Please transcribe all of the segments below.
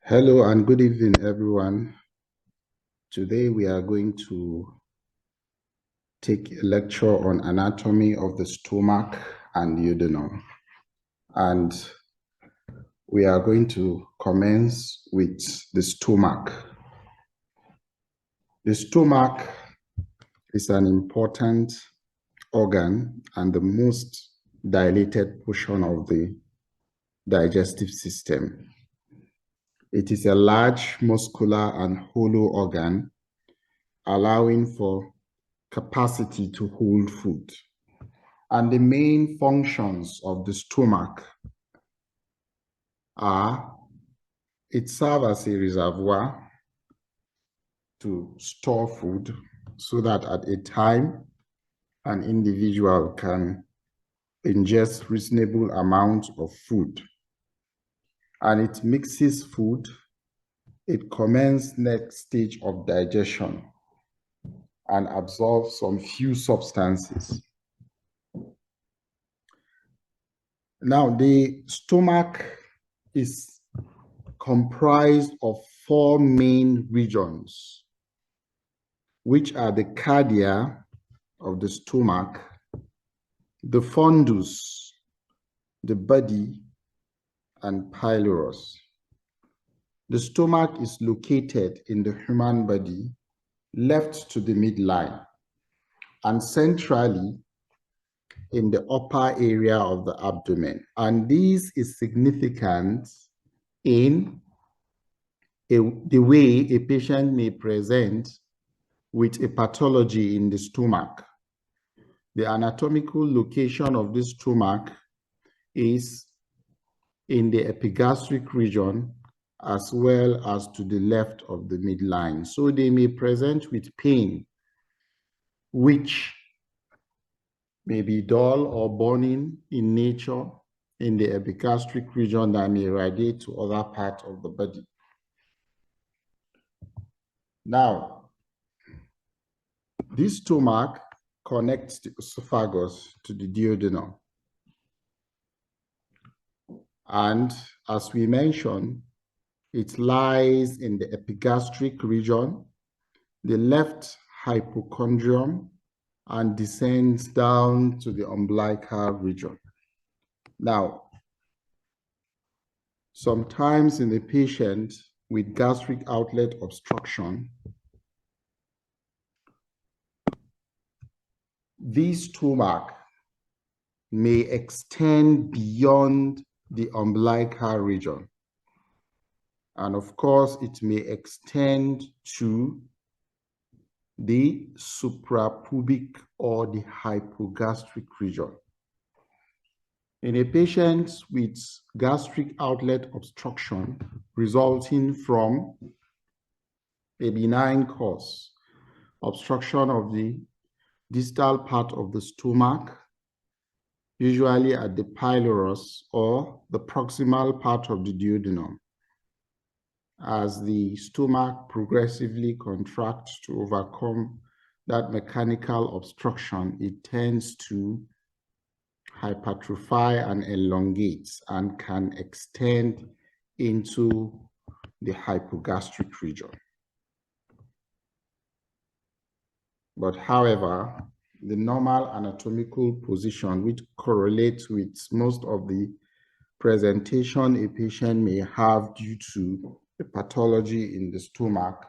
Hello and good evening, everyone. Today we are going to take a lecture on anatomy of the stomach and duodenum. And we are going to commence with the stomach. The stomach is an important organ and the most dilated portion of the digestive system. It is a large, muscular, and hollow organ, allowing for capacity to hold food. And the main functions of the stomach are it serves as a reservoir to store food so that at a time an individual can ingest reasonable amount of food. And it mixes food, it commences next stage of digestion and absorbs some few substances. Now, the stomach is comprised of four main regions, which are the cardia of the stomach, the fundus, the body, and pylorus. The stomach is located in the human body, left to the midline, and centrally in the upper area of the abdomen. And this is significant in the way a patient may present with a pathology in the stomach. The anatomical location of the stomach is in the epigastric region as well as to the left of the midline. So they may present with pain, which may be dull or burning in nature in the epigastric region that may radiate to other parts of the body. Now, this stomach connects the esophagus to the duodenum. And as we mentioned, it lies in the epigastric region, the left hypochondrium, and descends down to the umbilical region. Now, sometimes in the patient with gastric outlet obstruction, this stomach may extend beyond the umbilical region. And of course, it may extend to the suprapubic or the hypogastric region. In a patient with gastric outlet obstruction resulting from a benign cause, obstruction of the distal part of the stomach, usually at the pylorus or the proximal part of the duodenum. As the stomach progressively contracts to overcome that mechanical obstruction, it tends to hypertrophy and elongate and can extend into the hypogastric region. But however, the normal anatomical position, which correlates with most of the presentation a patient may have due to a pathology in the stomach,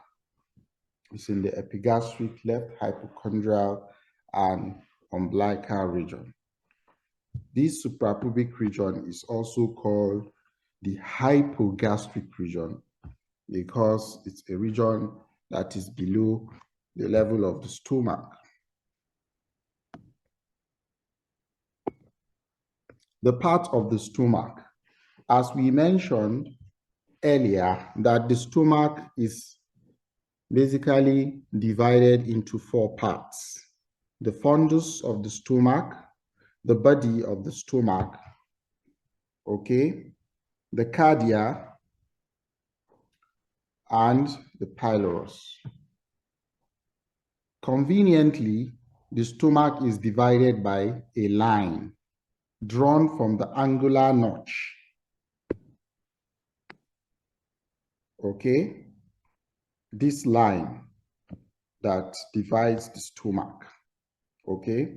is in the epigastric, left hypochondrial, and umbilical region. This suprapubic region is also called the hypogastric region because it's a region that is below the level of the stomach. The part of the stomach, as we mentioned earlier, that the stomach is basically divided into four parts: the fundus of the stomach, the body of the stomach, okay, the cardia, and the pylorus. Conveniently, the stomach is divided by a line drawn from the angular notch okay, this line that divides the stomach, okay,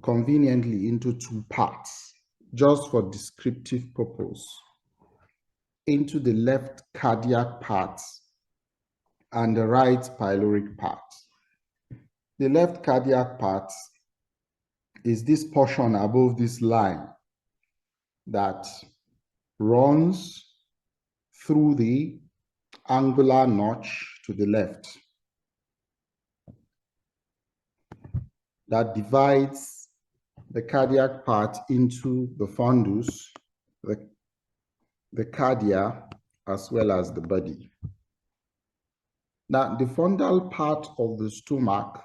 conveniently into two parts, just for descriptive purpose, into the left cardiac part and the right pyloric part. The left cardiac part is this portion above this line that runs through the angular notch to the left that divides the cardiac part into the fundus, the cardia, as well as the body. Now, the fundal part of the stomach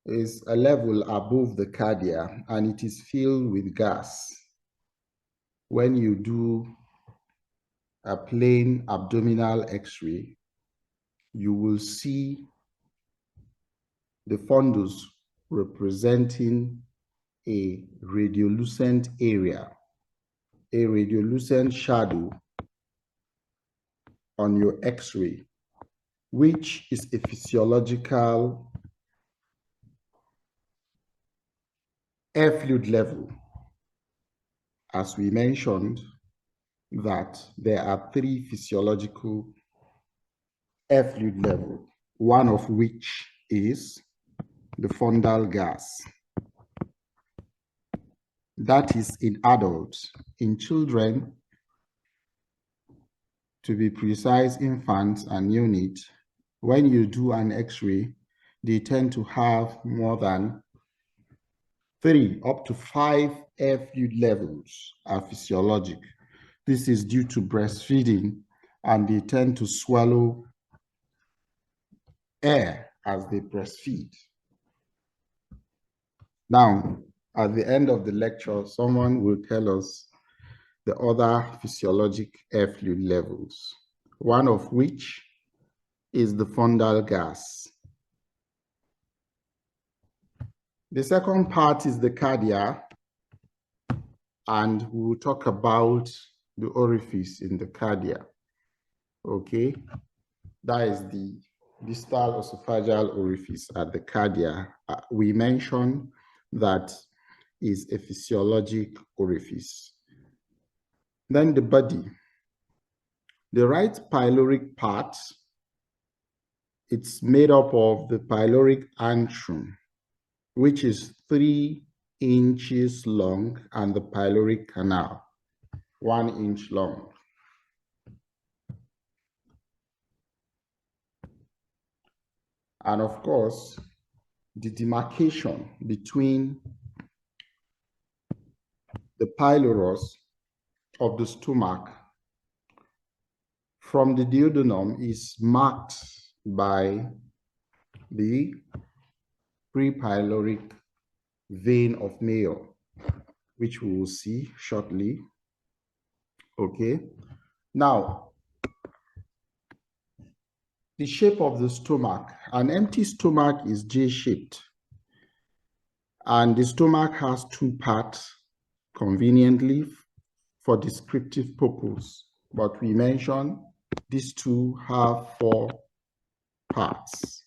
is a level above the cardia and it is filled with gas. When you do a plain abdominal x-ray, you will see the fundus representing a radiolucent area, a radiolucent shadow on your x-ray, which is a physiological air fluid level. As we mentioned, that there are three physiological air fluid levels, one of which is the fundal gas. That is in adults. In children, to be precise, infants and neonates, when you do an x-ray, they tend to have more than 3 up to 5 air fluid levels are physiologic. This is due to breastfeeding, and they tend to swallow air as they breastfeed. Now, at the end of the lecture, someone will tell us the other physiologic air fluid levels, one of which is the fundal gas. The second part is the cardia, and we will talk about the orifice in the cardia. Okay, that is the distal esophageal orifice at the cardia. We mentioned that is a physiologic orifice. Then the body. The right pyloric part, it's made up of the pyloric antrum, which is 3 inches long, and the pyloric canal, 1 inch long. And of course, the demarcation between the pylorus of the stomach from the duodenum is marked by the prepyloric vein of Mayo, which we will see shortly. Okay, now the shape of the stomach. An empty stomach is J-shaped, and the stomach has 2 parts conveniently for descriptive purpose, but we mentioned these two have 4 parts.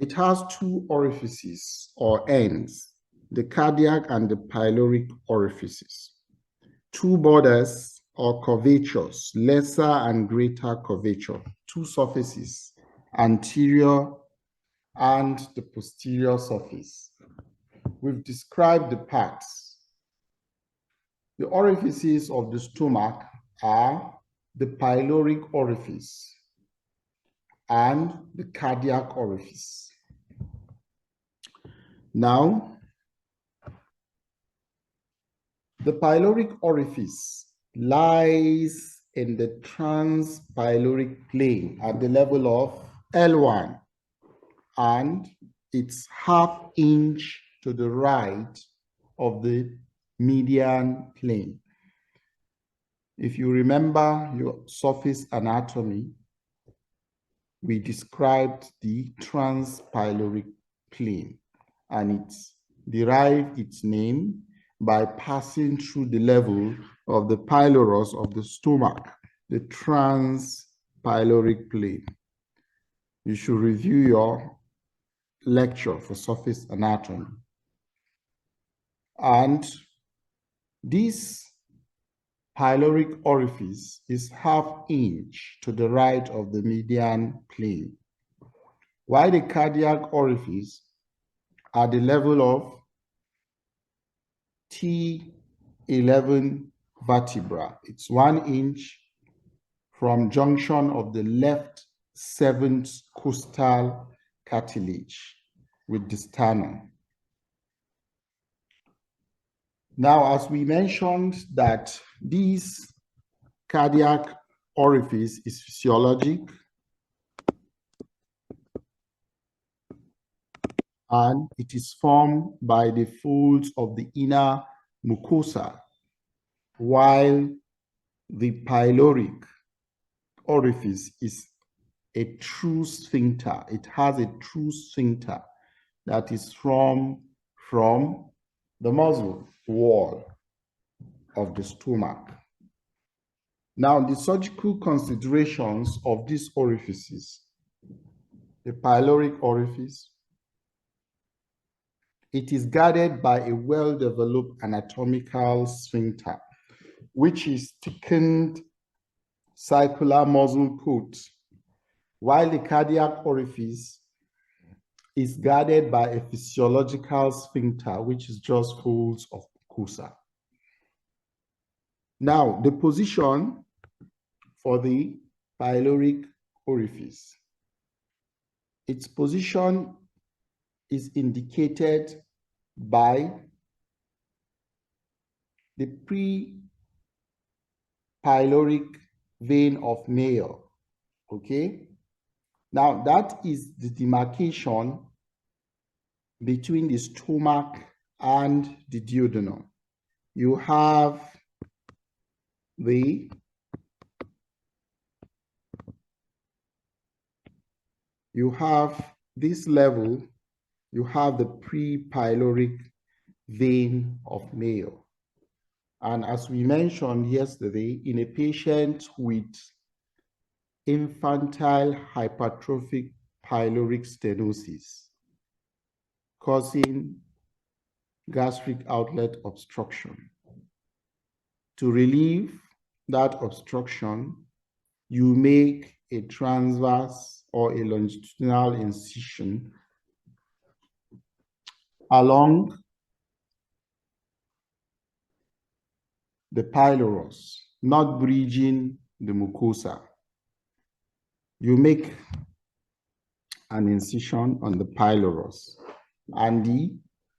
It has 2 orifices or ends, the cardiac and the pyloric orifices, 2 borders or curvatures, lesser and greater curvature, 2 surfaces, anterior and the posterior surface. We've described the parts. The orifices of the stomach are the pyloric orifice and the cardiac orifice. Now, the pyloric orifice lies in the transpyloric plane at the level of L1, and it's ½ inch to the right of the median plane. If you remember your surface anatomy, we described the transpyloric plane, and it derived its name by passing through the level of the pylorus of the stomach. the transpyloric plane. You should review your lecture for surface anatomy. And this pyloric orifice is ½ inch to the right of the median plane, while the cardiac orifice at the level of T11 vertebra. It's 1 inch from junction of the left 7th costal cartilage with the sternum. Now, as we mentioned that this cardiac orifice is physiologic and it is formed by the folds of the inner mucosa, while the pyloric orifice is a true sphincter. It has a true sphincter that is from the muscle wall of the stomach. Now, the surgical considerations of these orifices, the pyloric orifice, it is guarded by a well-developed anatomical sphincter, which is thickened circular muscle coat, while the cardiac orifice is guarded by a physiological sphincter, which is just folds of mucosa. Now, the position for the pyloric orifice. Its position is indicated by the pre-pyloric vein of Mayer, okay? Now, that is the demarcation between the stomach and the duodenum. You have this level, you have the pre-pyloric vein of Mayer. And as we mentioned yesterday, in a patient with infantile hypertrophic pyloric stenosis causing gastric outlet obstruction, to relieve that obstruction, you make a transverse or a longitudinal incision along the pylorus, not bridging the mucosa. You make an incision on the pylorus, and the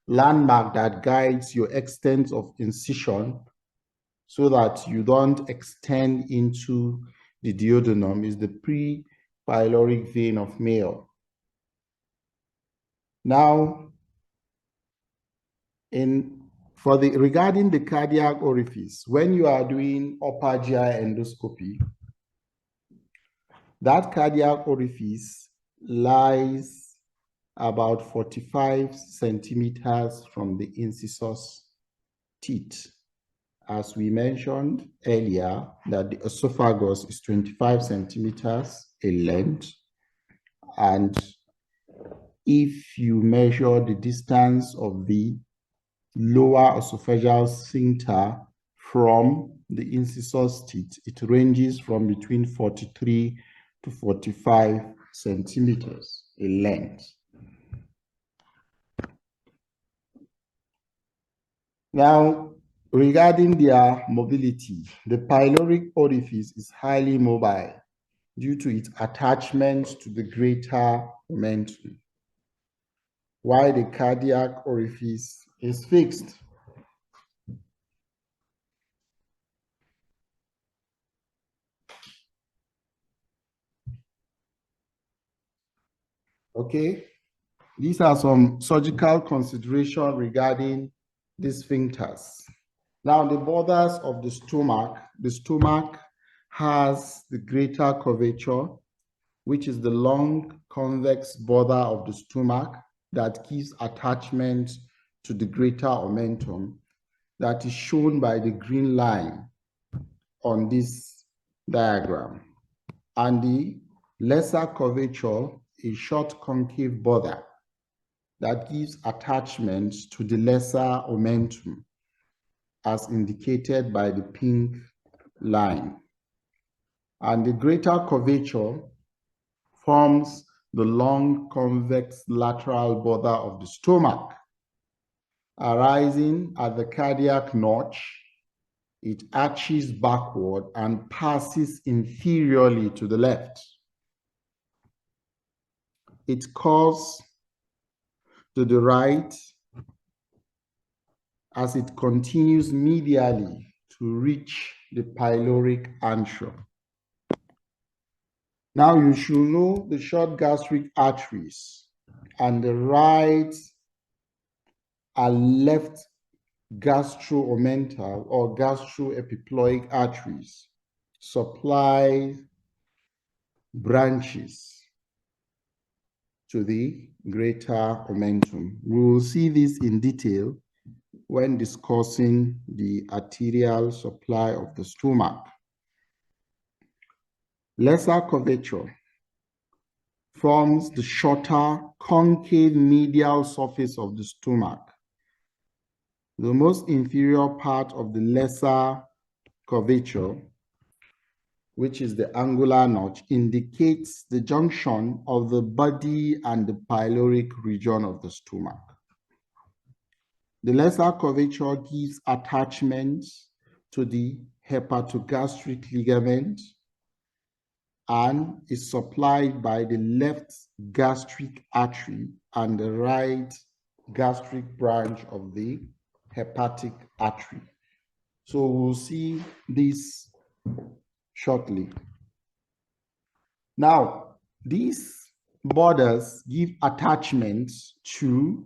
landmark that guides your extent of incision so that you don't extend into the duodenum is the pre-pyloric vein of Mayer. Now, regarding the cardiac orifice, when you are doing upper GI endoscopy, that cardiac orifice lies about 45 centimeters from the incisors teeth. As we mentioned earlier, that the esophagus is 25 centimeters in length. And if you measure the distance of the lower esophageal sphincter from the incisors teeth, it ranges from between 43 to 45 centimeters in length. Now, regarding their mobility, the pyloric orifice is highly mobile due to its attachment to the greater omentum, while the cardiac orifice is fixed. Okay, these are some surgical considerations regarding these sphincters. Now, the borders of the stomach has the greater curvature, which is the long convex border of the stomach that gives attachment to the greater omentum, that is shown by the green line on this diagram. And the lesser curvature is short concave border that gives attachment to the lesser omentum, as indicated by the pink line. And the greater curvature forms the long convex lateral border of the stomach, arising at the cardiac notch. It arches backward and passes inferiorly to the left. It curves to the right as it continues medially to reach the pyloric antrum. Now you should know the short gastric arteries and the right and left gastro-omental or gastroepiploic arteries supply branches to the greater omentum. We will see this in detail when discussing the arterial supply of the stomach. Lesser curvature forms the shorter concave medial surface of the stomach. The most inferior part of the lesser curvature, which is the angular notch, indicates the junction of the body and the pyloric region of the stomach. The lesser curvature gives attachment to the hepatogastric ligament and is supplied by the left gastric artery and the right gastric branch of the hepatic artery. So we'll see this shortly. Now, these borders give attachment to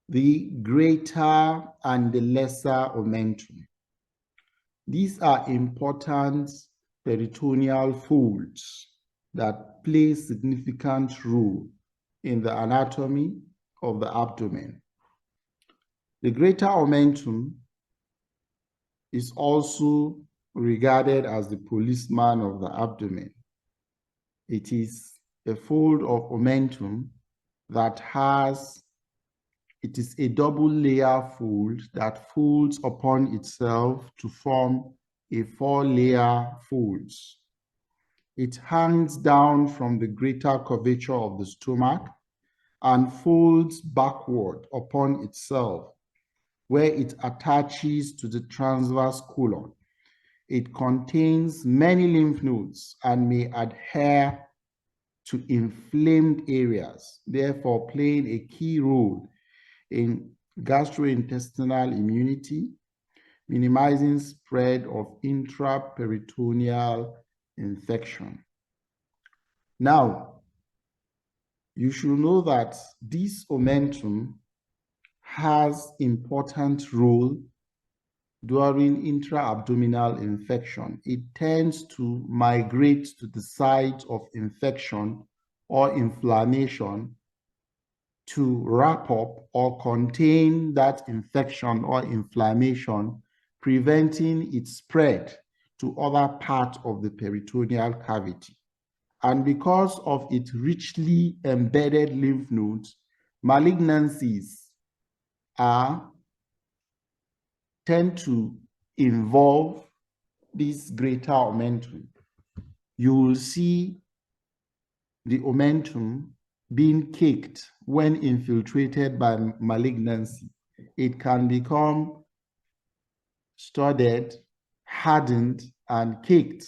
the greater and the lesser omentum. These are important peritoneal folds that play significant role in the anatomy of the abdomen. The greater omentum is also regarded as the policeman of the abdomen. It is a fold of omentum that it is a double layer fold that folds upon itself to form a 4-layer folds. It hangs down from the greater curvature of the stomach and folds backward upon itself, where it attaches to the transverse colon. It contains many lymph nodes and may adhere to inflamed areas, therefore playing a key role in gastrointestinal immunity, minimizing spread of intraperitoneal infection. Now, you should know that this omentum has important role during intra-abdominal infection. It tends to migrate to the site of infection or inflammation to wrap up or contain that infection or inflammation, preventing its spread to other parts of the peritoneal cavity. And because of its richly embedded lymph nodes, malignancies tend to involve this greater omentum. You will see the omentum being caked when infiltrated by malignancy. It can become studded, hardened, and caked,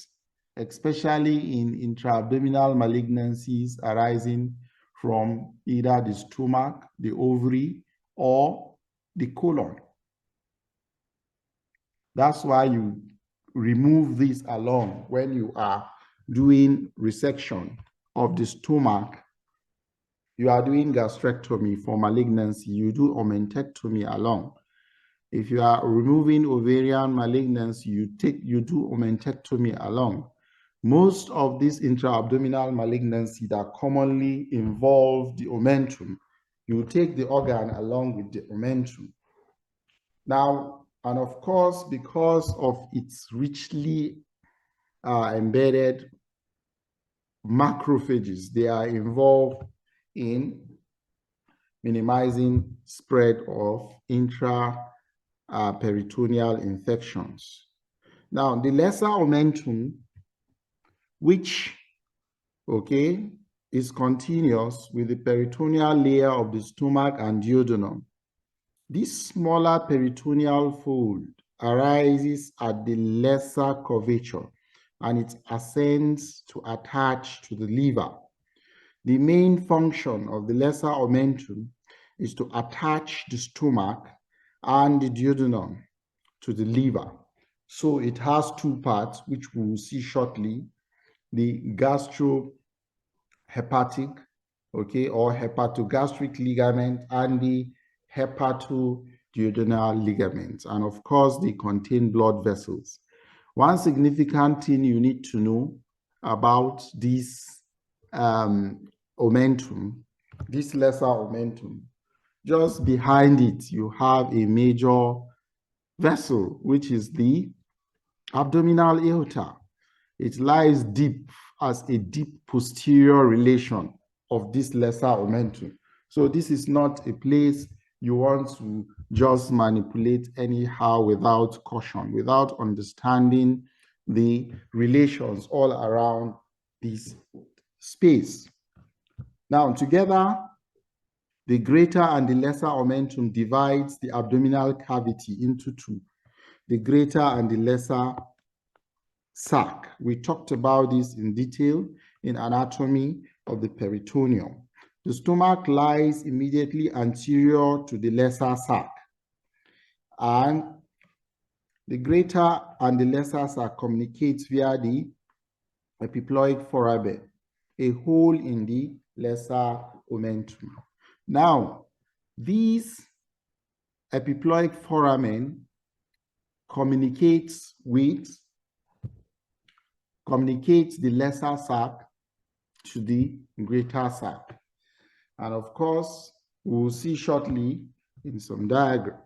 especially in intra-abdominal malignancies arising from either the stomach, the ovary, or the colon. That's why you remove this along when you are doing resection of the stomach. You are doing gastrectomy for malignancy, you do omentectomy along. If you are removing ovarian malignancy, you do omentectomy along. Most of these intra-abdominal malignancy that commonly involve the omentum, you take the organ along with the omentum. Now, and of course, because of its richly are embedded macrophages. They are involved in minimizing spread of intraperitoneal infections. Now, the lesser omentum, which, okay, is continuous with the peritoneal layer of the stomach and duodenum. This smaller peritoneal fold arises at the lesser curvature and it ascends to attach to the liver. The main function of the lesser omentum is to attach the stomach and the duodenum to the liver. So it has two parts, which we will see shortly: the gastrohepatic, okay, or hepatogastric ligament, and the hepatoduodenal ligaments. And of course, they contain blood vessels. One significant thing you need to know about this omentum, this lesser omentum, just behind it, you have a major vessel, which is the abdominal aorta. It lies deep as a deep posterior relation of this lesser omentum. So this is not a place you want to just manipulate anyhow without caution, without understanding the relations all around this space. Now, together, the greater and the lesser omentum divides the abdominal cavity into two: the greater and the lesser sac. We talked about this in detail in anatomy of the peritoneum. The stomach lies immediately anterior to the lesser sac, and the greater and the lesser sac communicate via the epiploic foramen, a hole in the lesser omentum. Now, these epiploic foramen communicates the lesser sac to the greater sac. And of course, we'll see shortly in some diagram,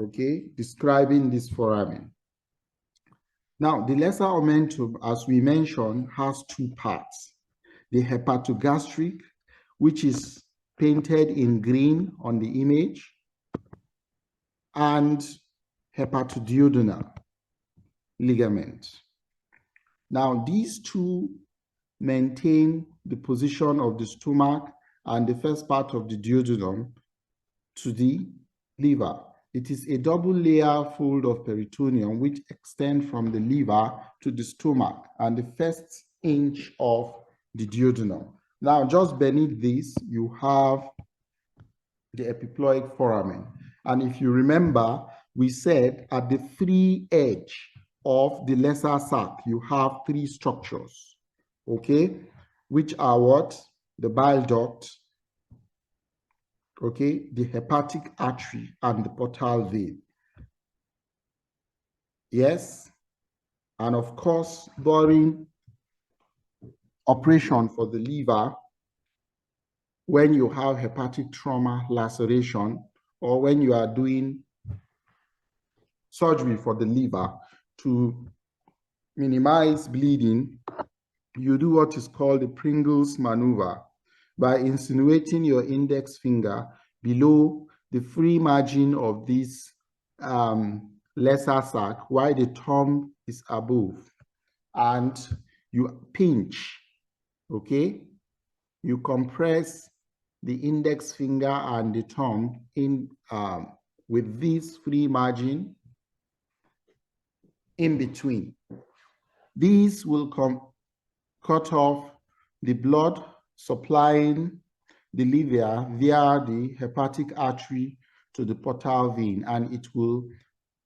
okay, describing this foramen. Now, the lesser omentum, as we mentioned, has two parts: the hepatogastric, which is painted in green on the image, and hepatoduodenal ligament. Now, these two maintain the position of the stomach and the first part of the duodenum to the liver. It is a double layer fold of peritoneum which extend from the liver to the stomach and the first inch of the duodenum. Now, just beneath this, you have the epiploic foramen. And if you remember, we said at the free edge of the lesser sac, you have three structures, okay, which are what? The bile duct, okay, the hepatic artery, and the portal vein. Yes, and of course, during operation for the liver, when you have hepatic trauma laceration, or when you are doing surgery for the liver to minimize bleeding, you do what is called the Pringles maneuver by insinuating your index finger below the free margin of this lesser sac while the thumb is above, and you pinch, okay? You compress the index finger and the thumb in with this free margin in between. These will cut off the blood supplying the liver via the hepatic artery to the portal vein, and it will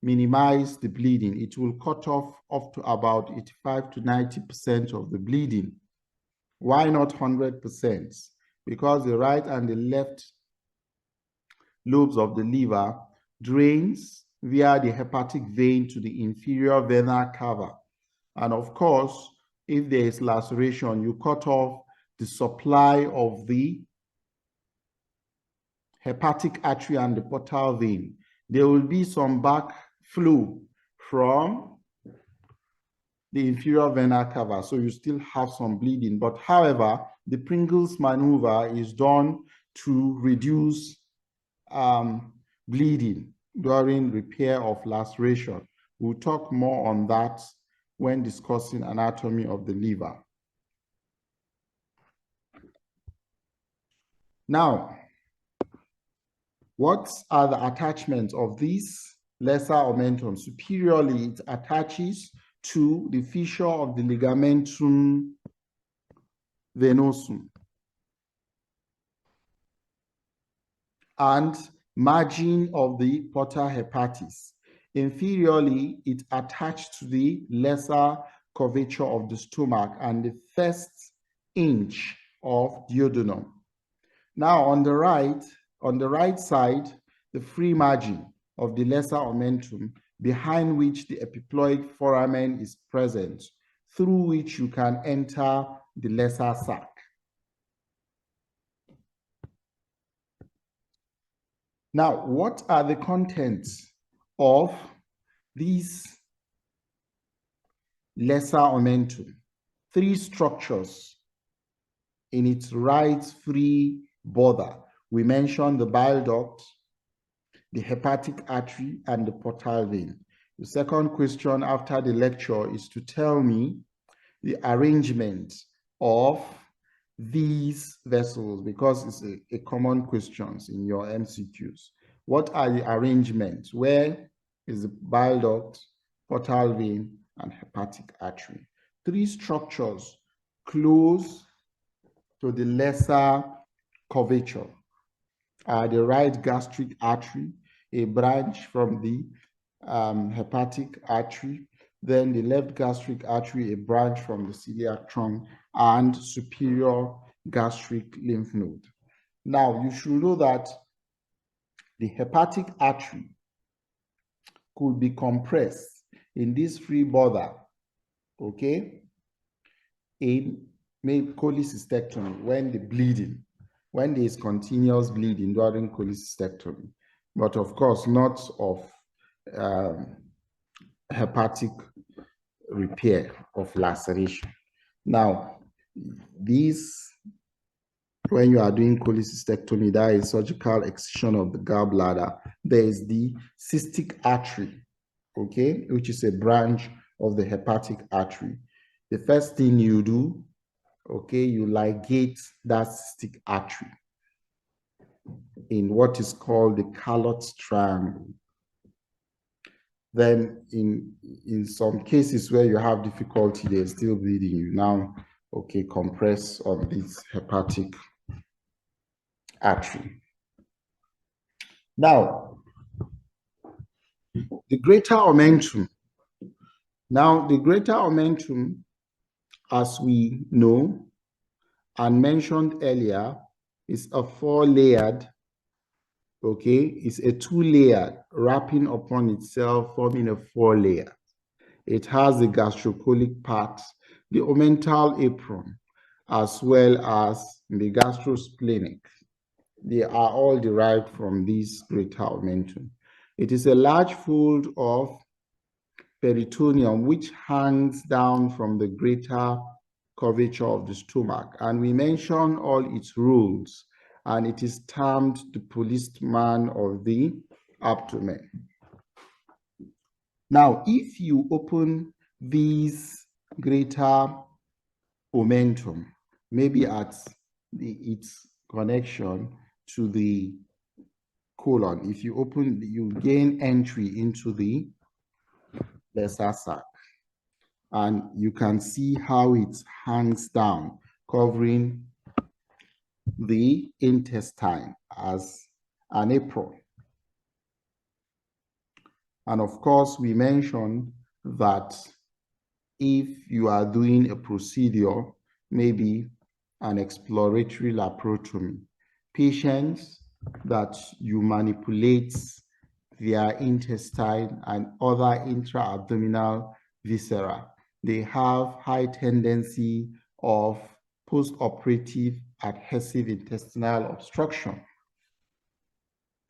minimize the bleeding. It will cut off up to about 85 to 90% of the bleeding. Why not 100%? Because the right and the left lobes of the liver drains via the hepatic vein to the inferior vena cava. And of course, if there is laceration, you cut off the supply of the hepatic artery and the portal vein. There will be some backflow from the inferior vena cava, so you still have some bleeding. But however, the Pringles maneuver is done to reduce bleeding during repair of laceration. We'll talk more on that when discussing anatomy of the liver. Now, what are the attachments of this lesser omentum? Superiorly, it attaches to the fissure of the ligamentum venosum and margin of the porta hepatis. Inferiorly, it attached to the lesser curvature of the stomach and the first inch of duodenum. Now on the right side, the free margin of the lesser omentum, behind which the epiploid foramen is present, through which you can enter the lesser sac. Now, what are the contents of these lesser omentum? Three structures in its right free border. We mentioned the bile duct, the hepatic artery, and the portal vein. The second question after the lecture is to tell me the arrangement of these vessels, because it's a common question in your MCQs. What are the arrangements? Where is the bile duct, portal vein, and hepatic artery? Three structures close to the lesser curvature are the right gastric artery, a branch from the hepatic artery, then the left gastric artery, a branch from the celiac trunk, and superior gastric lymph node. Now, you should know that the hepatic artery could be compressed in this free border, okay, in cholecystectomy when there is continuous bleeding during cholecystectomy, but of course not of hepatic repair of laceration. Now, when you are doing cholecystectomy, that is surgical excision of the gallbladder, there is the cystic artery, okay, which is a branch of the hepatic artery. The first thing you do, okay, you ligate that cystic artery in what is called the Carlot's triangle. Then in some cases where you have difficulty, there's still bleeding, you now, okay, compress on this hepatic artery. Now, the greater omentum. Now, the greater omentum, as we know and mentioned earlier, is a four-layered, okay, it's a two-layered wrapping upon itself, forming a four-layer. It has the gastrocolic part, the omental apron, as well as the gastrosplenic. They are all derived from this greater omentum. It is a large fold of peritoneum which hangs down from the greater curvature of the stomach. And we mention all its rules, and it is termed the policeman of the abdomen. Now, if you open these greater omentum, maybe at its connection to the colon, if you open, you gain entry into the lesser sac, and you can see how it hangs down, covering the intestine as an apron. And of course, we mentioned that if you are doing a procedure, maybe an exploratory laparotomy, patients that you manipulate their intestine and other intra-abdominal viscera, they have high tendency of post-operative adhesive intestinal obstruction.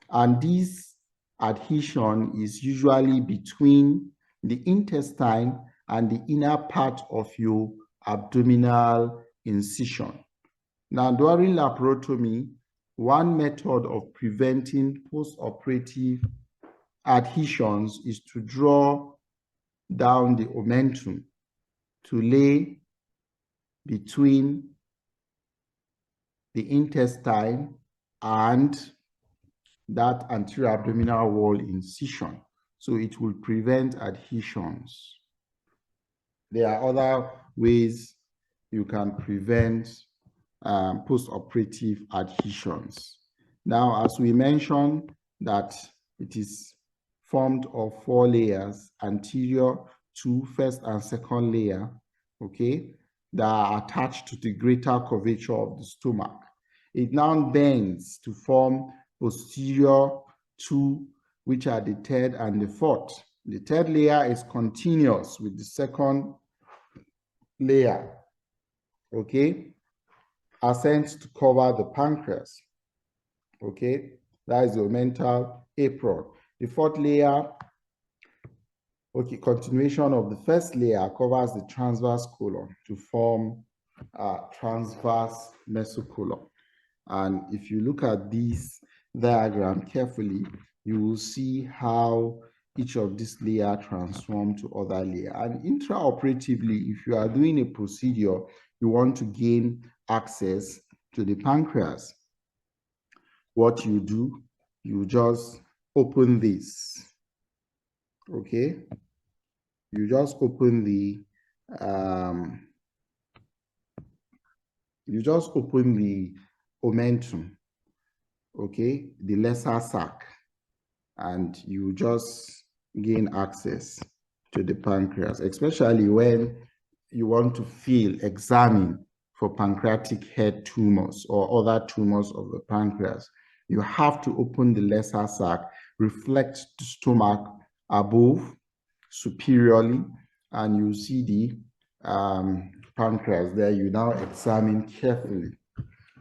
And this adhesion is usually between the intestine and the inner part of your abdominal incision. Now, during laparotomy, one method of preventing post-operative adhesions is to draw down the omentum to lay between the intestine and that anterior abdominal wall incision. So it will prevent adhesions. There are other ways you can prevent post-operative adhesions. Now, as we mentioned, that it is formed of 4 layers, anterior to first and second layer, okay, that are attached to the greater curvature of the stomach. It now bends to form posterior 2, which are the third and the fourth. The third layer is continuous with the second layer, okay, ascends to cover the pancreas, okay, that is the omental apron. The fourth layer, okay, continuation of the first layer, covers the transverse colon to form transverse mesocolon. And if you look at this diagram carefully, you will see how each of these layers transform to other layer. And intraoperatively, if you are doing a procedure, you want to gain access to the pancreas. What you do, you just open this, okay? You just open the omentum, okay, the lesser sac, and you just gain access to the pancreas, especially when you want to examine for pancreatic head tumors or other tumors of the pancreas. You have to open the lesser sac, reflect the stomach above, superiorly, and you see the pancreas there. You now examine carefully.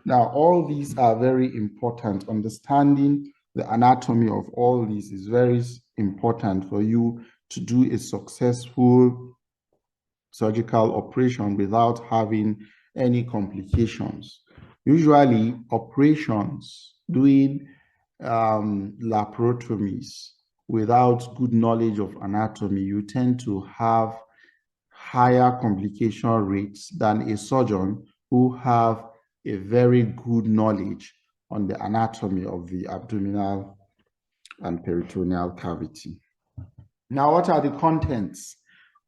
Now, all these are very important. Understanding the anatomy of all these is very important for you to do a successful surgical operation without having any complications. Usually, operations doing laparotomies without good knowledge of anatomy, you tend to have higher complication rates than a surgeon who have a very good knowledge on the anatomy of the abdominal and peritoneal cavity. Now, what are the contents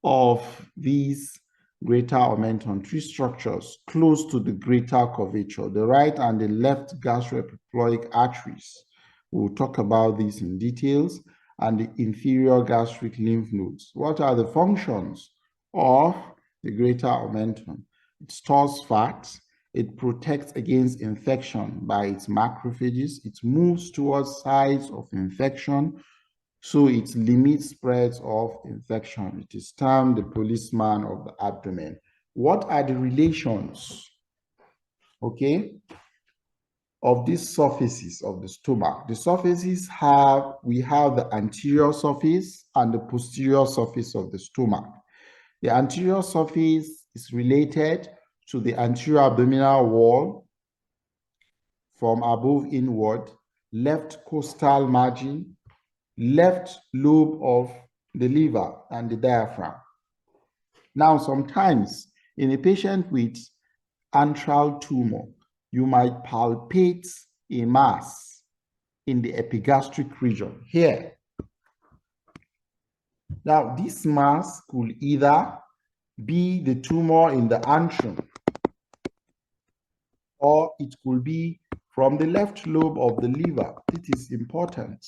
of these greater omentum? 3 structures close to the greater curvature, the right and the left gastroepiploic arteries. We'll talk about these in details, and the inferior gastric lymph nodes. What are the functions of the greater omentum? It stores fat. It protects against infection by its macrophages. It moves towards sites of infection, so it limits spreads of infection. It is termed the policeman of the abdomen. What are the relations, okay, of these surfaces of the stomach? The surfaces we have the anterior surface and the posterior surface of the stomach. The anterior surface is related to the anterior abdominal wall from above inward, left costal margin, left lobe of the liver and the diaphragm. Now, sometimes in a patient with antral tumor, you might palpate a mass in the epigastric region here. Now, this mass could either be the tumor in the antrum, or it could be from the left lobe of the liver. It is important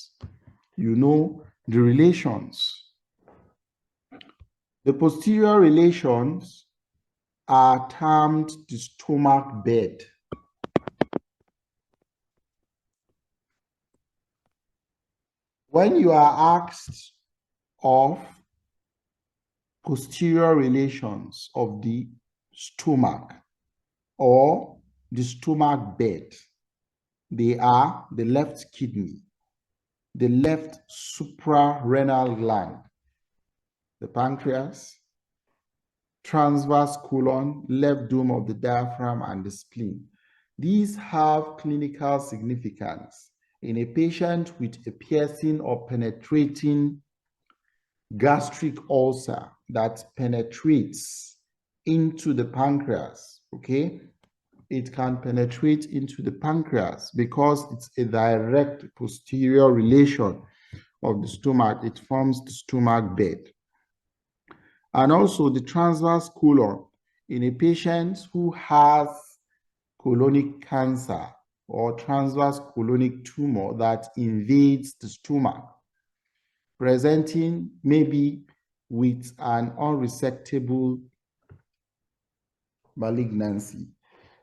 you know the relations. The posterior relations are termed the stomach bed. When you are asked of posterior relations of the stomach or the stomach bed, they are the left kidney, the left suprarenal gland, the pancreas, transverse colon, left dome of the diaphragm, and the spleen. These have clinical significance in a patient with a piercing or penetrating gastric ulcer that penetrates into the pancreas, okay? It can penetrate into the pancreas because it's a direct posterior relation of the stomach. It forms the stomach bed. And also the transverse colon in a patient who has colonic cancer or transverse colonic tumor that invades the stomach, presenting maybe with an unresectable malignancy.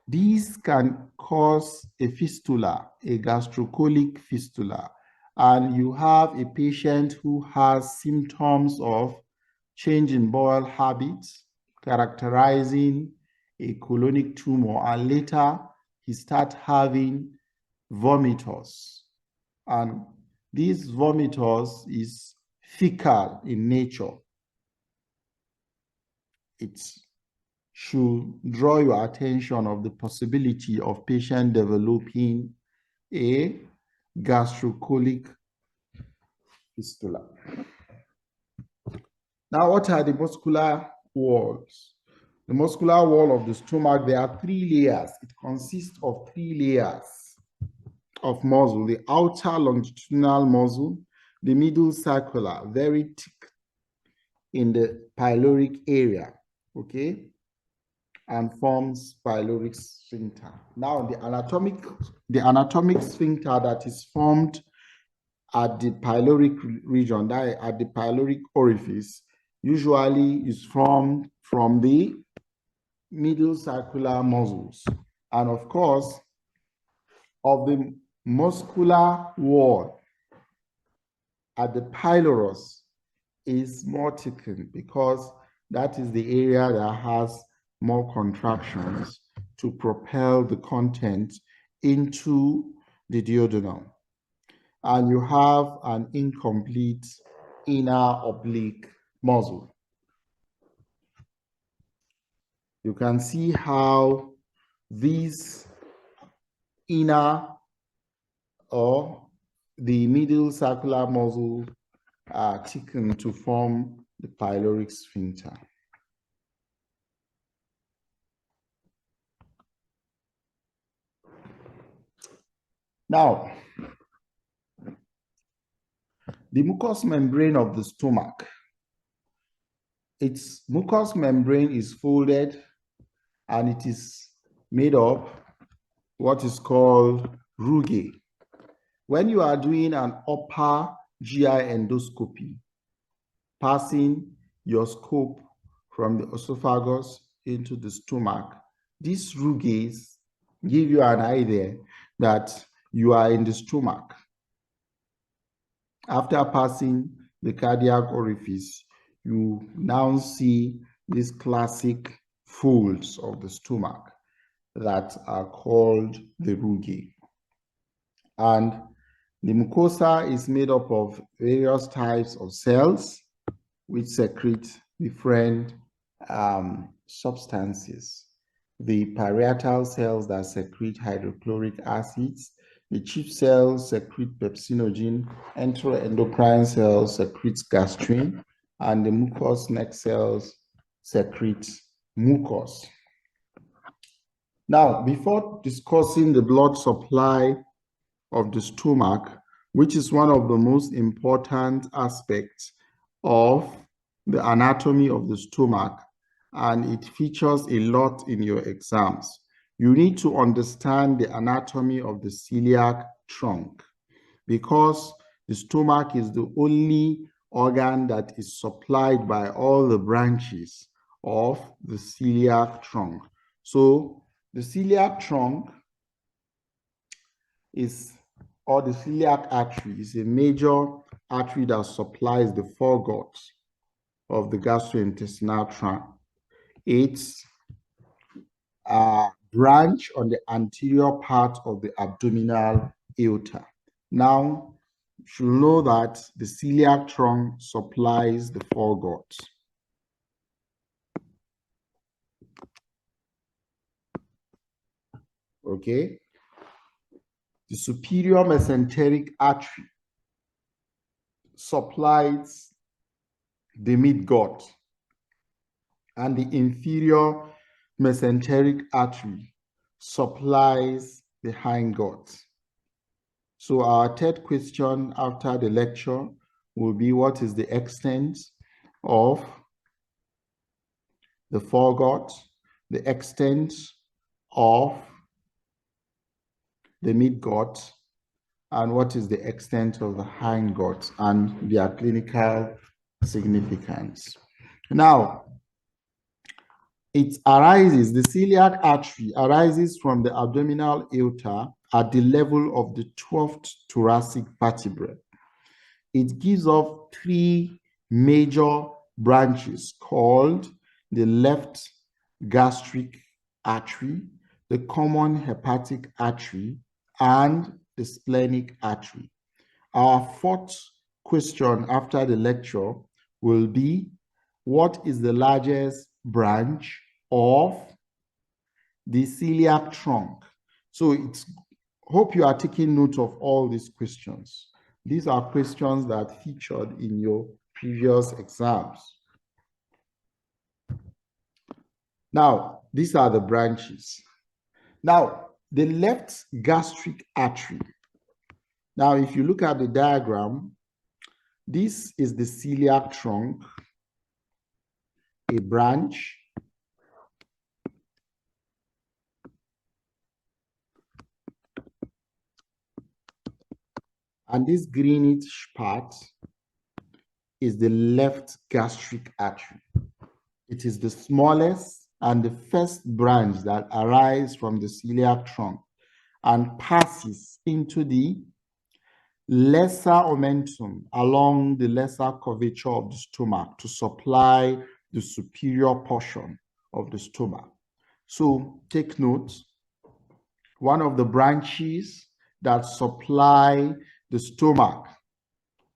These can cause a fistula, a gastrocolic fistula, and you have a patient who has symptoms of change in bowel habits characterizing a colonic tumor, and later he starts having vomitors, and these vomitors is fecal in nature. It should draw your attention of the possibility of patient developing a gastrocolic fistula. Now, what are the muscular walls? The muscular wall of the stomach, there are 3 layers. It consists of 3 layers of muscle: the outer longitudinal muscle, the middle circular, very thick in the pyloric area, okay, and forms pyloric sphincter. Now, the anatomic sphincter that is formed at the pyloric region, that at the pyloric orifice, usually is formed from the middle circular muscles, and of course, of the muscular wall at the pylorus is more thickened because that is the area that has more contractions to propel the content into the duodenum. And you have an incomplete inner oblique muscle. You can see how these inner or the middle circular muscle are thickened to form the pyloric sphincter. Now, the mucous membrane of the stomach. Its mucous membrane is folded and it is made of what is called rugae. When you are doing an upper GI endoscopy, passing your scope from the esophagus into the stomach, these rugae give you an idea that you are in the stomach. After passing the cardiac orifice, you now see these classic folds of the stomach that are called the rugae. And the mucosa is made up of various types of cells which secrete different substances. The parietal cells that secrete hydrochloric acids, the chief cells secrete pepsinogen, enteroendocrine cells secrete gastrin, and the mucous neck cells secrete mucus. Now, before discussing the blood supply of the stomach, which is one of the most important aspects of the anatomy of the stomach, and it features a lot in your exams, you need to understand the anatomy of the celiac trunk, because the stomach is the only organ that is supplied by all the branches of the celiac trunk. So the celiac trunk is, or the celiac artery, is a major artery that supplies the foregut of the gastrointestinal tract. It's a branch on the anterior part of the abdominal aorta. Now, you should know that the celiac trunk supplies the foregut. okay? The superior mesenteric artery supplies the midgut, and the inferior mesenteric artery supplies the hindgut. So our third question after the lecture will be, what is the extent of the foregut, the extent of the midgut, and what is the extent of the hindgut and their clinical significance. Now, the celiac artery arises from the abdominal aorta at the level of the 12th thoracic vertebrae. It gives off three major branches called the left gastric artery, the common hepatic artery, and the splenic artery. Our fourth question after the lecture will be, what is the largest branch of the celiac trunk? So hope you are taking note of all these questions. These are questions that featured in your previous exams. Now, these are the branches. Now, the left gastric artery. Now, if you look at the diagram, this is the celiac trunk, a branch. And this greenish part is the left gastric artery. It is the smallest and the first branch that arises from the celiac trunk and passes into the lesser omentum along the lesser curvature of the stomach to supply the superior portion of the stomach. So take note, one of the branches that supply the stomach,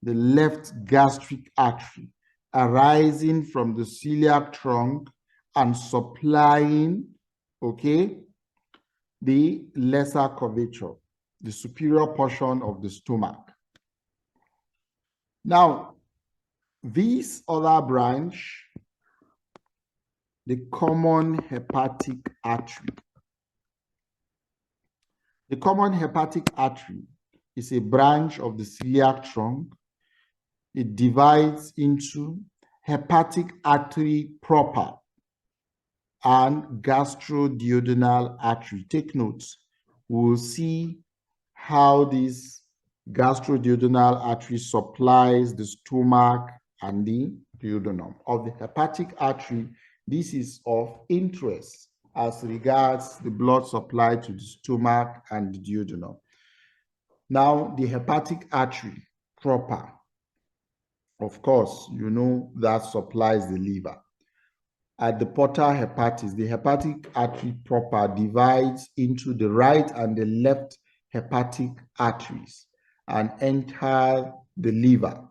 the left gastric artery, arising from the celiac trunk and supplying, okay, the lesser curvature, the superior portion of the stomach. Now, this other branch, the common hepatic artery. The common hepatic artery is a branch of the celiac trunk. It divides into hepatic artery proper and gastroduodenal artery. Take notes. We'll see how this gastroduodenal artery supplies the stomach and the duodenum. Of the hepatic artery, this is of interest as regards the blood supply to the stomach and the duodenum. Now, the hepatic artery proper, of course, you know that supplies the liver. At the porta hepatis, the hepatic artery proper divides into the right and the left hepatic arteries and enter the liver.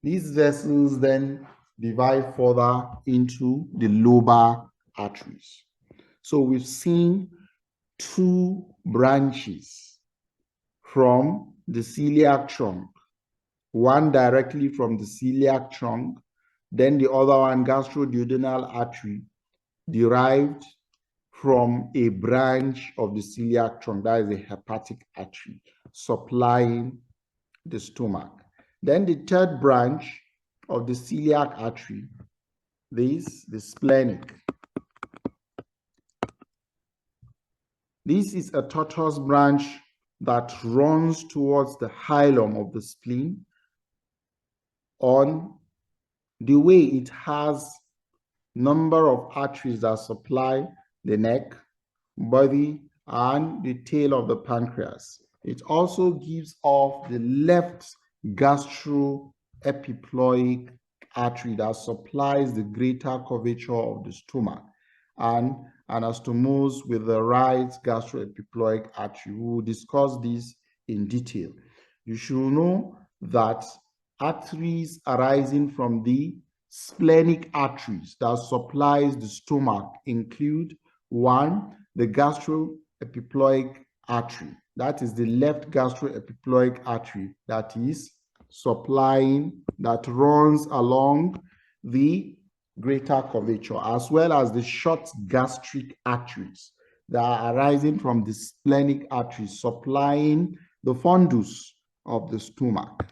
These vessels then divide further into the lobar arteries. So we've seen two branches from the celiac trunk, one directly from the celiac trunk, then the other one, gastroduodenal artery, derived from a branch of the celiac trunk, that is a hepatic artery, supplying the stomach. Then the third branch of the celiac artery, the splenic. This is a tortuous branch that runs towards the hilum of the spleen. On the way, it has number of arteries that supply the neck, body, and the tail of the pancreas. It also gives off the left gastroepiploic artery that supplies the greater curvature of the stomach, and anastomose with the right gastroepiploic artery. We will discuss this in detail. You should know that arteries arising from the splenic arteries that supplies the stomach include: one, the gastroepiploic artery. That is the left gastroepiploic artery that is supplying, that runs along the greater curvature, as well as the short gastric arteries that are arising from the splenic arteries supplying the fundus of the stomach.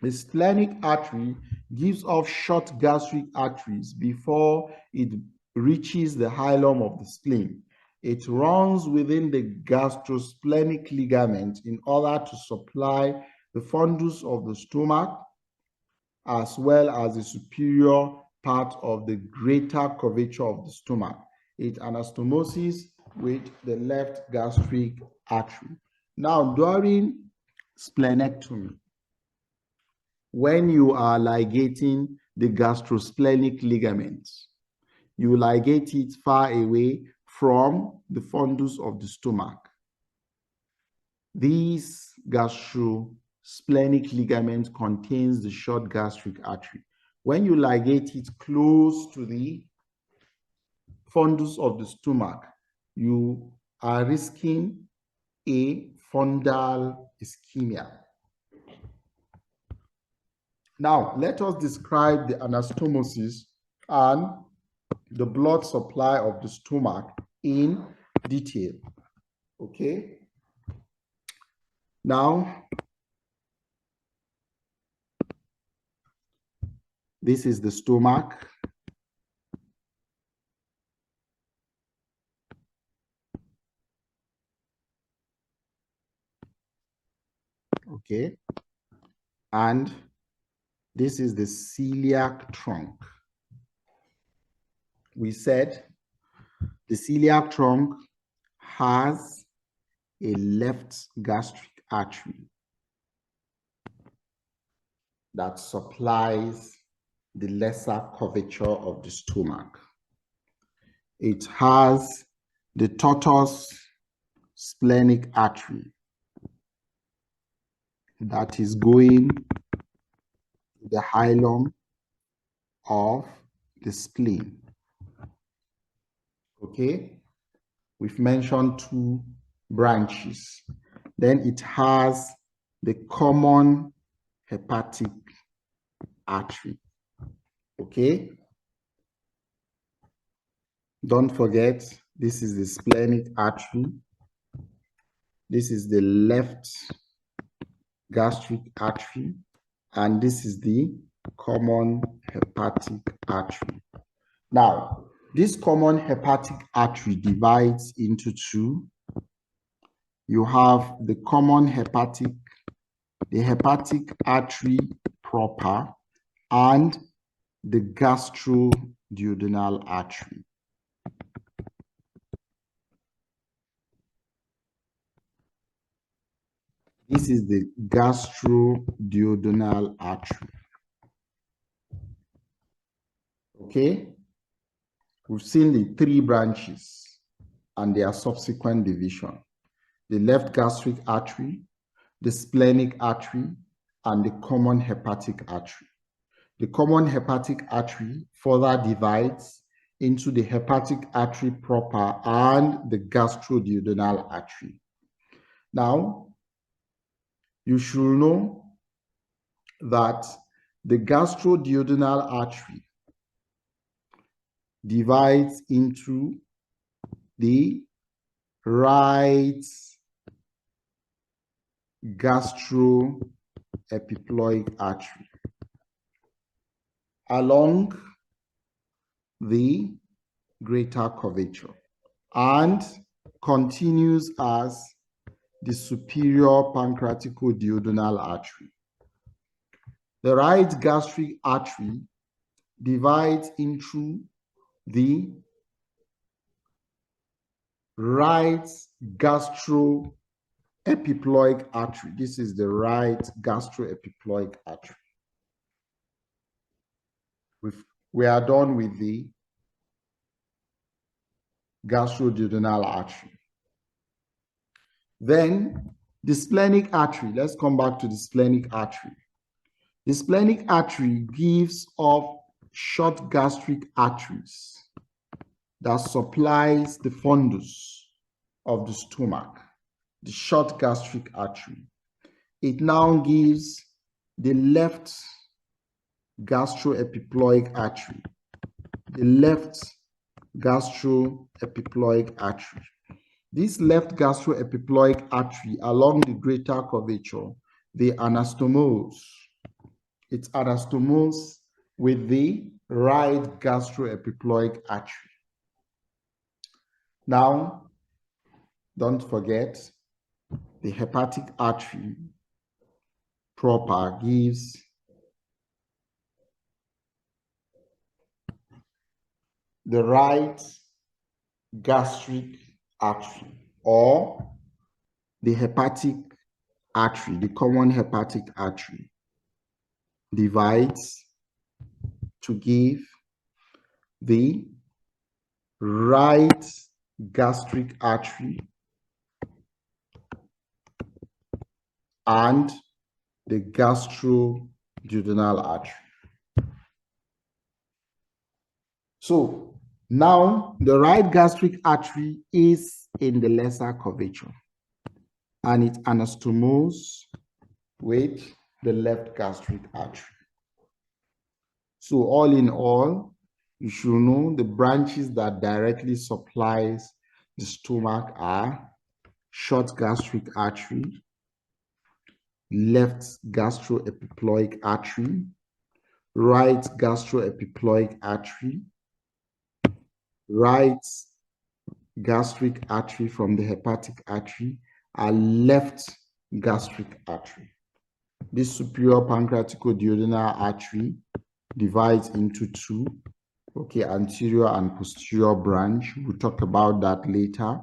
The splenic artery gives off short gastric arteries before it reaches the hilum of the spleen. It runs within the gastrosplenic ligament in order to supply the fundus of the stomach, as well as the superior part of the greater curvature of the stomach. It anastomoses with the left gastric artery. Now, during splenectomy, when you are ligating the gastrosplenic ligaments, you ligate it far away from the fundus of the stomach. This gastrosplenic ligament contains the short gastric artery. When you ligate it close to the fundus of the stomach, you are risking a fundal ischemia. Now, let us describe the anastomosis and the blood supply of the stomach in detail. Okay? Now, this is the stomach. Okay? And this is the celiac trunk. We said the celiac trunk has a left gastric artery that supplies the lesser curvature of the stomach. It has the tortuous splenic artery that is going to the hilum of the spleen. Okay, we've mentioned two branches. Then it has the common hepatic artery. Okay, don't forget, this is the splenic artery. This is the left gastric artery, and this is the common hepatic artery. Now, this common hepatic artery divides into two. You have the common hepatic, the hepatic artery proper, and the gastroduodenal artery. This is the gastroduodenal artery. Okay? We've seen the three branches and their subsequent division. The left gastric artery, the splenic artery, and the common hepatic artery. The common hepatic artery further divides into the hepatic artery proper and the gastroduodenal artery. Now, you should know that the gastroduodenal artery divides into the right gastroepiploic artery along the greater curvature and continues as the superior pancreaticoduodenal artery. The right gastric artery divides into the right gastroepiploic artery. This is the right gastroepiploic artery. We are done with the gastroduodenal artery. Then the splenic artery. Let's come back to the splenic artery. The splenic artery gives off short gastric arteries that supplies the fundus of the stomach, the short gastric artery. It now gives the left gastroepiploic artery, the left gastroepiploic artery. This left gastroepiploic artery along the greater curvature, the anastomose. It's anastomose with the right gastroepiploic artery. Now, don't forget, the hepatic artery proper gives the right gastric artery, or the hepatic artery, the common hepatic artery, divides to give the right gastric artery and the gastroduodenal artery. So now the right gastric artery is in the lesser curvature and it anastomoses with the left gastric artery. So all in all, you should know the branches that directly supplies the stomach are short gastric artery, left gastroepiploic artery, right gastroepiploic artery, right gastric artery from the hepatic artery, and left gastric artery. This superior pancreaticoduodenal artery divides into two, okay, anterior and posterior branch. We'll talk about that later.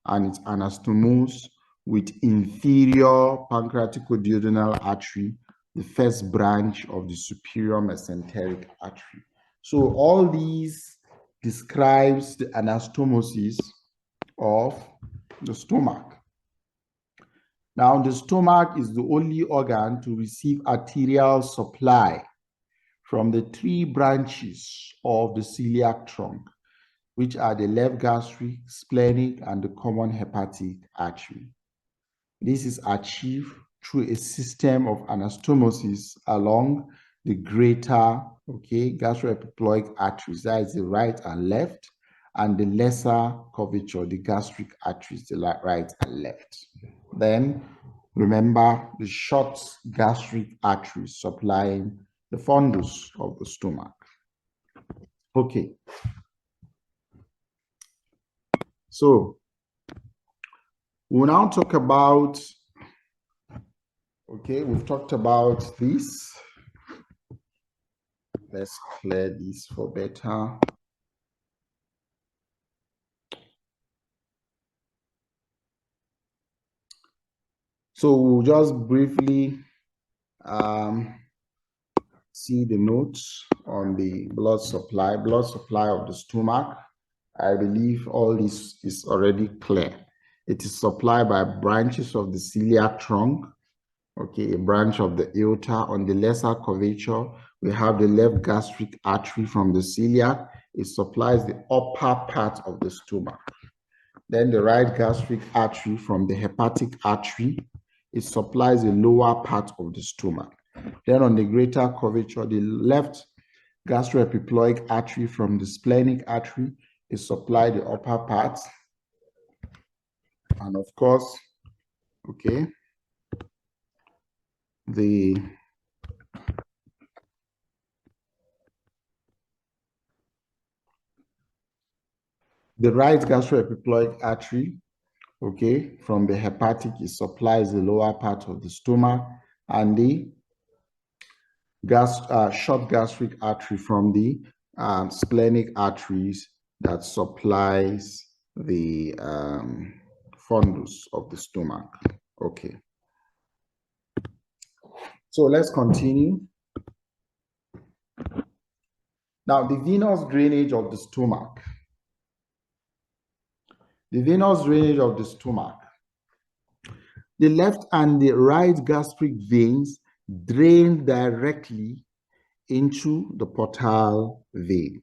And it's anastomosed with inferior pancreaticoduodenal artery, the first branch of the superior mesenteric artery. So all these describes the anastomosis of the stomach. Now, the stomach is the only organ to receive arterial supply from the three branches of the celiac trunk, which are the left gastric, splenic, and the common hepatic artery. This is achieved through a system of anastomosis along the greater, okay, gastroepiploic arteries, that is the right and left, and the lesser curvature, the gastric arteries, the right and left. Then remember the short gastric arteries supplying the fundus of the stomach. Okay. So we'll now talk about, okay, we've talked about this. Let's clear this for better. So we'll just briefly see the notes on the blood supply of the stomach. I believe all this is already clear. It is supplied by branches of the celiac trunk, okay, a branch of the aorta. On the lesser curvature, we have the left gastric artery from the celiac. It supplies the upper part of the stomach. Then the right gastric artery from the hepatic artery, it supplies the lower part of the stomach. Then on the greater curvature, the left gastroepiploic artery from the splenic artery, it supplies the upper part. And of course, okay, the right gastroepiploic artery, okay, from the hepatic, it supplies the lower part of the stomach, and the short gastric artery from the splenic arteries that supplies the fundus of the stomach. Okay. So let's continue. Now, the venous drainage of the stomach. The venous drainage of the stomach. The left and the right gastric veins drain directly into the portal vein.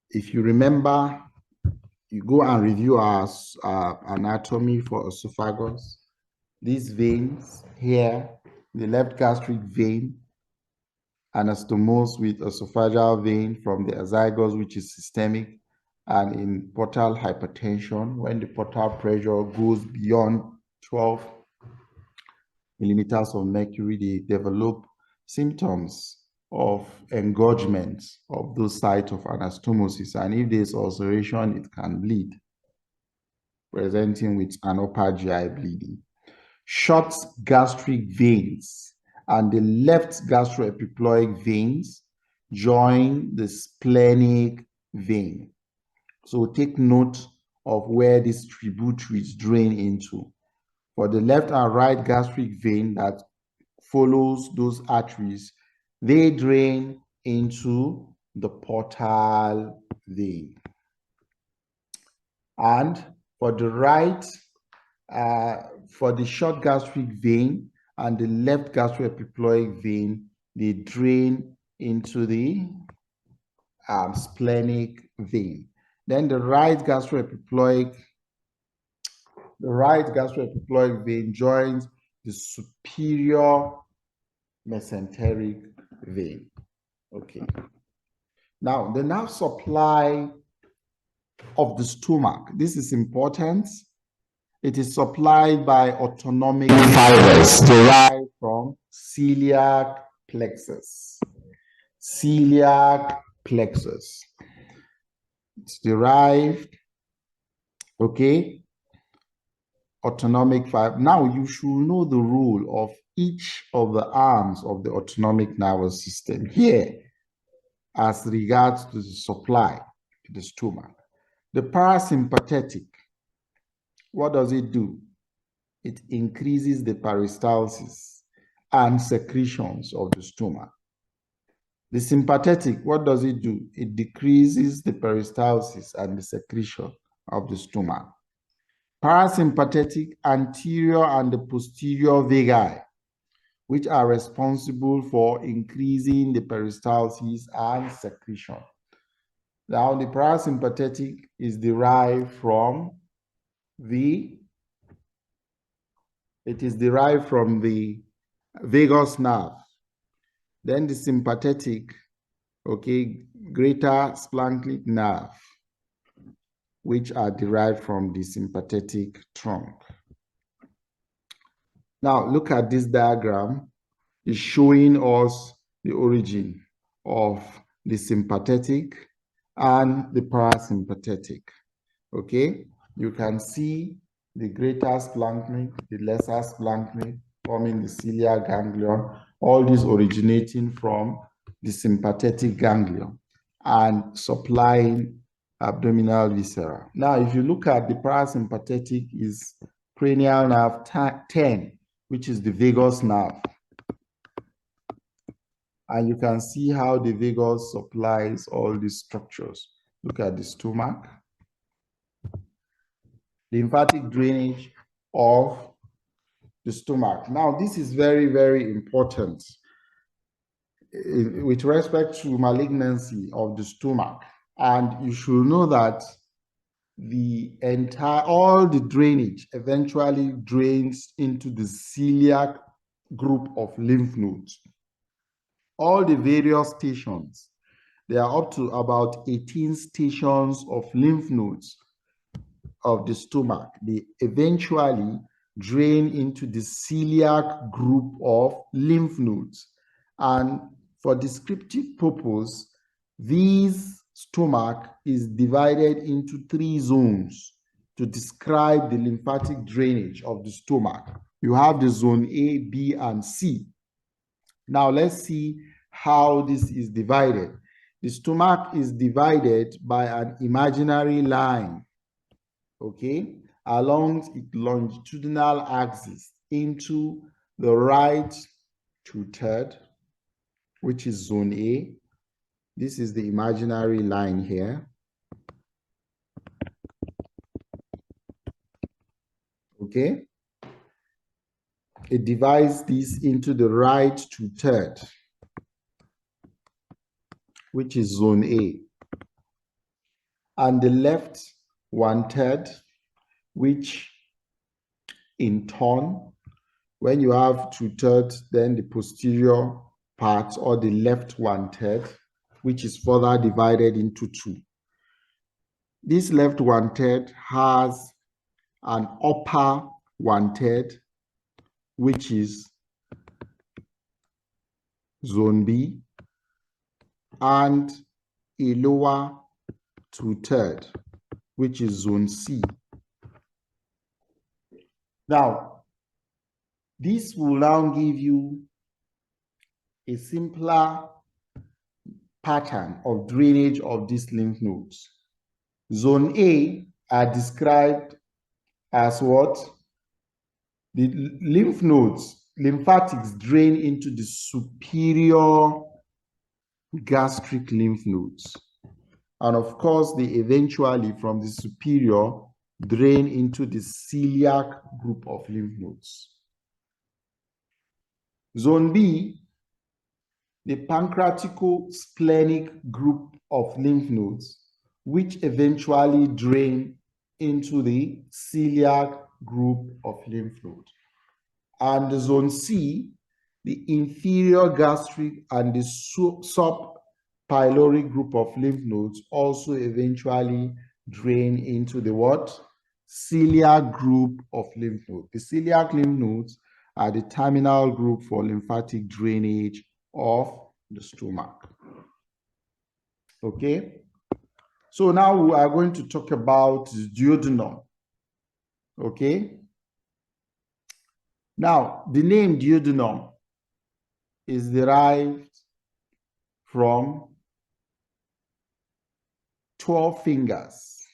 If you remember you go and review our anatomy for esophagus. These veins here, the left gastric vein, anastomose with esophageal vein from the azygos, which is systemic, and in portal hypertension, when the portal pressure goes beyond 12 millimeters of mercury, they develop symptoms of engorgement of those sites of anastomosis. And if there's ulceration, it can bleed, presenting with an upper GI bleeding. Short gastric veins and the left gastroepiploic veins join the splenic vein. So take note of where these tributaries drain into. For the left and right gastric vein that follows those arteries, they drain into the portal vein. And for the right, for the short gastric vein and the left gastroepiploic vein, they drain into the splenic vein. Then the right gastroepiploic vein joins the superior mesenteric vein. Okay. Now, the nerve supply of the stomach. This is important. It is supplied by autonomic fibers derived from celiac plexus. Celiac plexus. It's derived, okay, autonomic fiber. Now you should know the role of each of the arms of the autonomic nervous system here as regards to the supply to the stomach. The parasympathetic, what does it do? It increases the peristalsis and secretions of the stomach. The sympathetic, what does it do? It decreases the peristalsis and the secretion of the stomach. Parasympathetic, anterior and the posterior vagi, which are responsible for increasing the peristalsis and secretion. Now, the parasympathetic is derived from the vagus nerve. Then the sympathetic, okay, greater splanchnic nerve, which are derived from the sympathetic trunk. Now, look at this diagram. It's showing us the origin of the sympathetic and the parasympathetic. Okay, you can see the greater splanchnic, the lesser splanchnic forming the celiac ganglion, all these originating from the sympathetic ganglion and supplying abdominal viscera. Now, if you look at the parasympathetic is cranial nerve 10, which is the vagus nerve. And you can see how the vagus supplies all these structures. Look at the stomach. Lymphatic drainage of the stomach. Now, this is very, very important with respect to malignancy of the stomach. And you should know that all the drainage eventually drains into the celiac group of lymph nodes. All the various stations, there are up to about 18 stations of lymph nodes of the stomach. They eventually drain into the celiac group of lymph nodes. And for descriptive purpose, this stomach is divided into 3 zones to describe the lymphatic drainage of the stomach. You have the zone A, B, and C. Now let's see how this is divided. The stomach is divided by an imaginary line, okay, along its longitudinal axis into the right 2/3, which is zone A. This is the imaginary line here. Okay. It divides this into the right 2/3, which is zone A, and the left 1/3, which in turn, when you have 2/3, then the posterior part or the left 1/3, which is further divided into 2. This left 1/3 has an upper 1/3, which is zone B, and a lower 2/3, which is zone C. Now, this will now give you a simpler pattern of drainage of these lymph nodes. Zone A are described as what? The lymph nodes, lymphatics drain into the superior gastric lymph nodes. And of course, they eventually, from the superior, drain into the celiac group of lymph nodes. Zone B, the pancreatico-splenic group of lymph nodes, which eventually drain into the celiac group of lymph node. And the zone C, the inferior gastric and the subpyloric group of lymph nodes also eventually drain into the what? Celiac group of lymph nodes. The celiac lymph nodes are the terminal group for lymphatic drainage of the stomach. Okay? So now we are going to talk about the duodenum. Okay? Now, the name duodenum is derived from 12 fingers.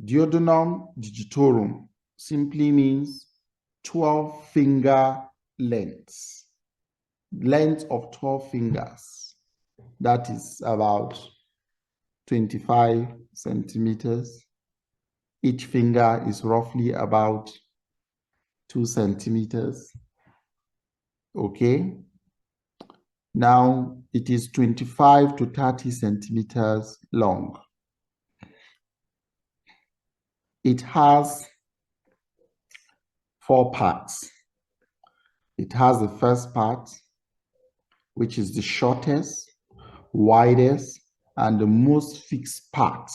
Duodenum digitorum simply means 12 finger lengths. Length of 12 fingers. That is about 25 centimeters. Each finger is roughly about 2 centimeters. Okay. Now it is 25 to 30 centimeters long. It has 4 parts. It has the first part, which is the shortest, widest, and the most fixed part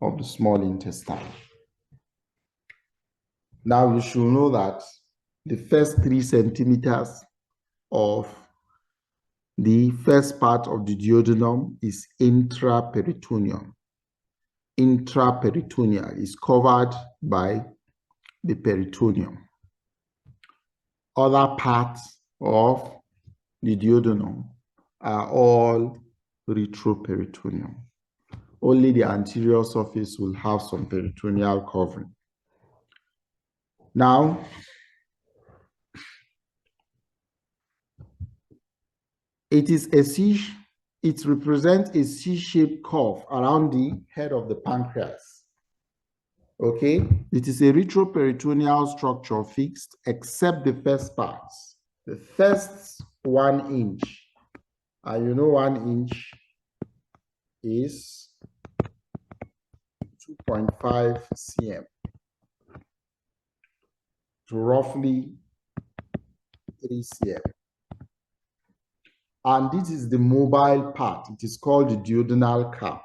of the small intestine. Now you should know that the first 3 centimeters of the first part of the duodenum is intraperitoneum. Intraperitoneal is covered by the peritoneum. Other parts of the duodenum are all retroperitoneum. Only the anterior surface will have some peritoneal covering. Now, it represents a C-shaped curve around the head of the pancreas. Okay, it is a retroperitoneal structure fixed except the first parts. The first 1 inch, and you know 1 inch is 2.5 cm to roughly 3 cm. And this is the mobile part. It is called the duodenal cap,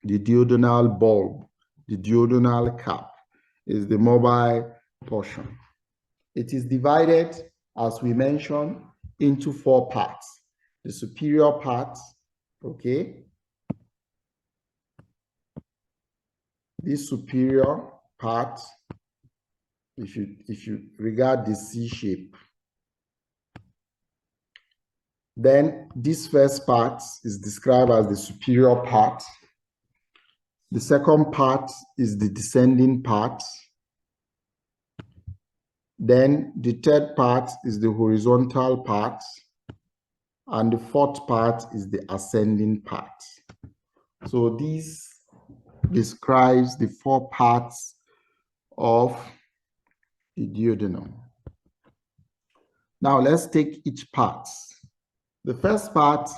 the duodenal bulb. The duodenal cap is the mobile portion. It is divided, as we mentioned, into 4 parts. The superior part, okay? This superior part, if you regard the C shape, then this first part is described as the superior part. The second part is the descending part. Then the third part is the horizontal part. And the fourth part is the ascending part. So this describes the 4 parts of the duodenum. Now let's take each part. The first part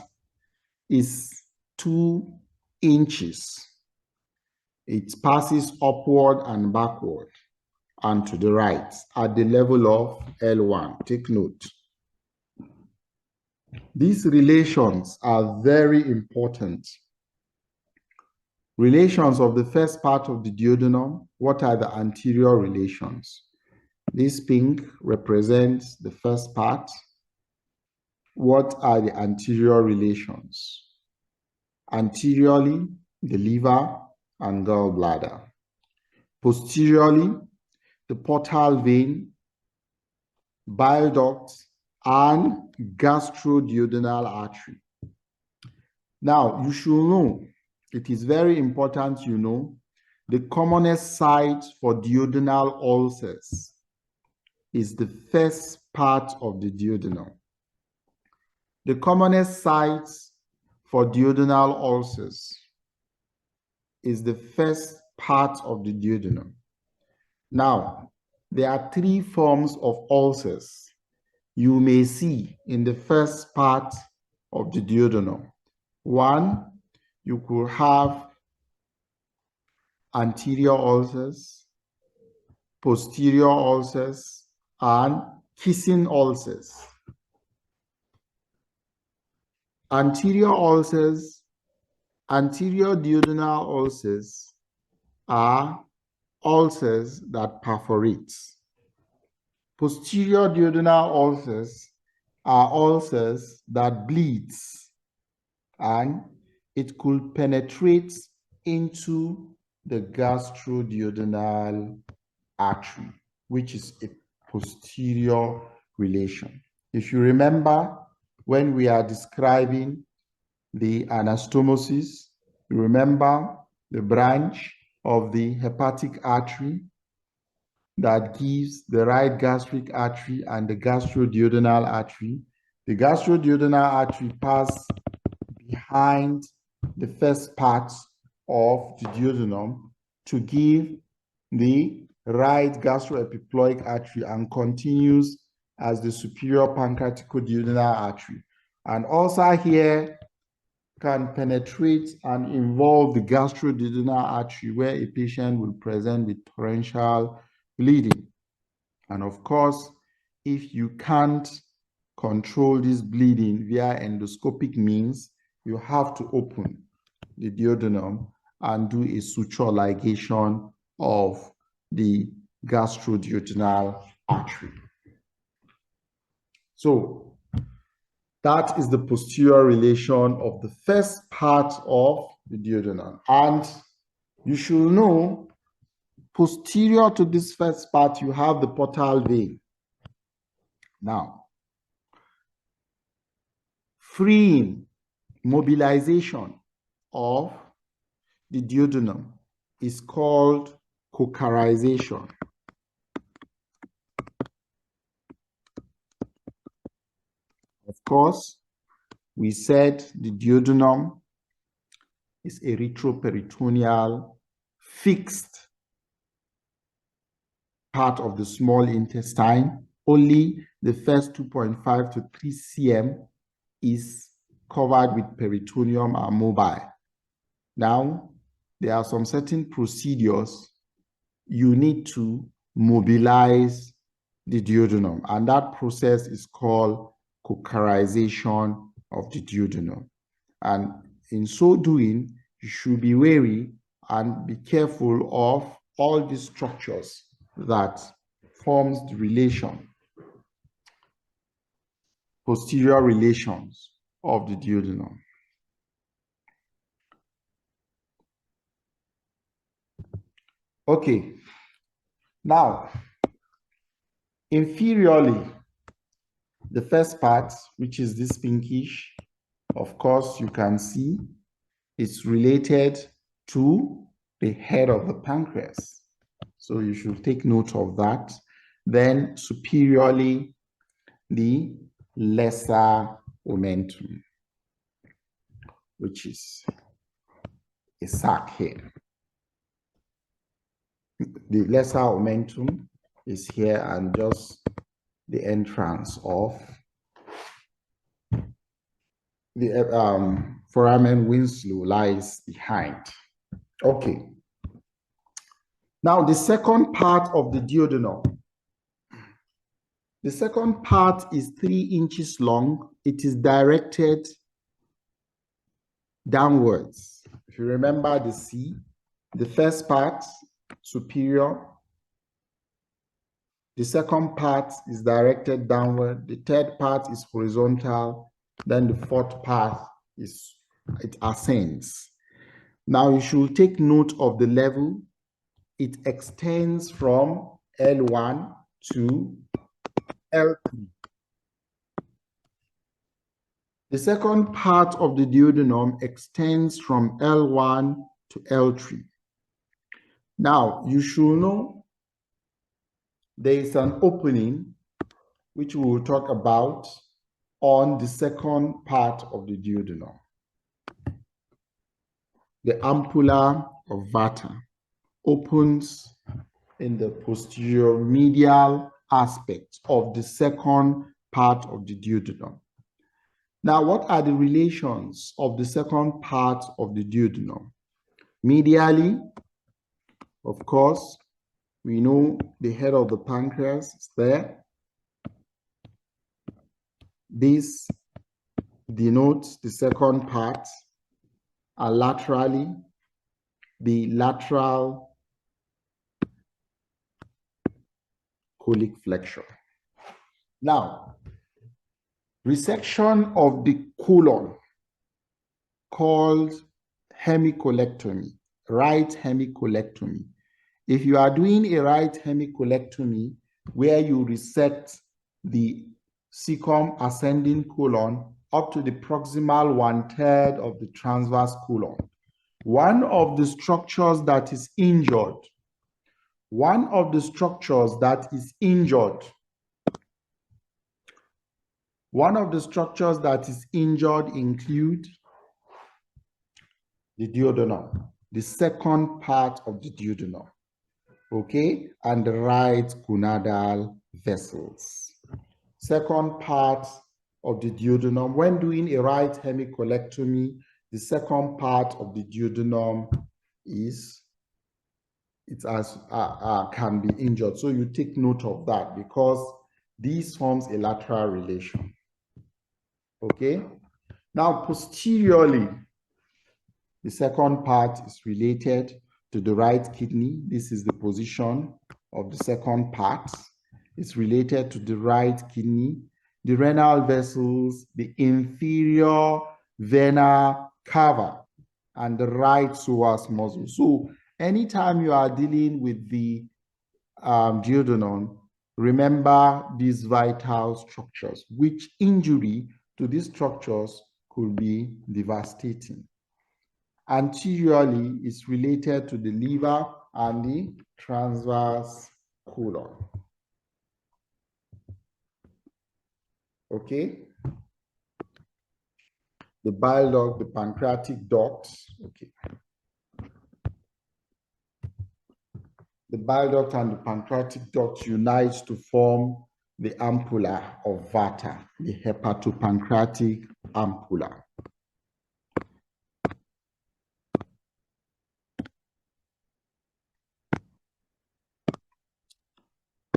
is 2 inches It passes upward and backward and to the right at the level of L1. Take note. These relations are very important. Relations of the first part of the duodenum. What are the anterior relations? This pink represents the first part. What are the anterior relations? Anteriorly, the liver and gallbladder. Posteriorly, the portal vein, bile duct, and gastroduodenal artery. Now, you should know, it is very important you know, the commonest site for duodenal ulcers is the first part of the duodenum. The commonest site for duodenal ulcers is the first part of the duodenum. Now, there are three forms of ulcers you may see in the first part of the duodenum. One, you could have anterior ulcers, posterior ulcers, and kissing ulcers. Anterior ulcers, anterior duodenal ulcers are ulcers that perforate. Posterior duodenal ulcers are ulcers that bleeds, and it could penetrate into the gastroduodenal artery, which is a posterior relation. If you remember, when we are describing the anastomosis, remember the branch of the hepatic artery that gives the right gastric artery and the gastroduodenal artery. The gastroduodenal artery passes behind the first part of the duodenum to give the right gastroepiploic artery and continues as the superior pancreaticoduodenal artery. An ulcer here can penetrate and involve the gastroduodenal artery, where a patient will present with torrential bleeding. And of course, if you can't control this bleeding via endoscopic means, you have to open the duodenum and do a suture ligation of the gastroduodenal artery. So that is the posterior relation of the first part of the duodenum. And you should know, posterior to this first part, you have the portal vein. Now, freeing, mobilization of the duodenum is called cocarization. Of course, we said the duodenum is a retroperitoneal fixed part of the small intestine. Only the first 2.5 to 3 cm is covered with peritoneum and mobile. Now, there are some certain procedures you need to mobilize the duodenum, and that process is called cocarization of the duodenum. And in so doing, you should be wary and be careful of all these structures that forms the relation, posterior relations of the duodenum. Okay, now, inferiorly, the first part, which is this pinkish, of course, you can see it's related to the head of the pancreas. So you should take note of that. Then superiorly, the lesser omentum, which is a sac here. The lesser omentum is here, and just the entrance of the foramen Winslow lies behind. Okay. Now, the second part of the duodenum. The second part is 3 inches long. It is directed downwards. If you remember the C, the first part, superior. The second part is directed downward. The third part is horizontal. Then the fourth part it ascends. Now you should take note of the level. It extends from L1 to L3. The second part of the duodenum extends from L1 to L3. Now, you should know there is an opening which we will talk about on the second part of the duodenum. The ampulla of Vata opens in the posterior medial aspect of the second part of the duodenum. Now, what are the relations of the second part of the duodenum? Medially, of course, we know the head of the pancreas is there. This denotes the second part, and laterally, the lateral colic flexure. Now, resection of the colon called hemicolectomy, right hemicolectomy. If you are doing a right hemicolectomy where you resect the cecum ascending colon up to the proximal 1/3 of the transverse colon, one of the structures that is injured include the duodenum, the second part of the duodenum, okay, and the right gonadal vessels. Second part of the duodenum, when doing a right hemicolectomy, the second part of the duodenum can be injured. So you take note of that because this forms a lateral relation. Okay. Now, posteriorly, the second part is related to the right kidney. This is the position of the second part. It's related to the right kidney, the renal vessels, the inferior vena cava, and the right psoas muscle. So anytime you are dealing with the duodenum, remember these vital structures, which injury to these structures could be devastating. Anteriorly is related to the liver and the transverse colon. Okay? The bile duct, the pancreatic duct, okay. The bile duct and the pancreatic duct unite to form the ampulla of Vata, the hepatopancreatic ampulla.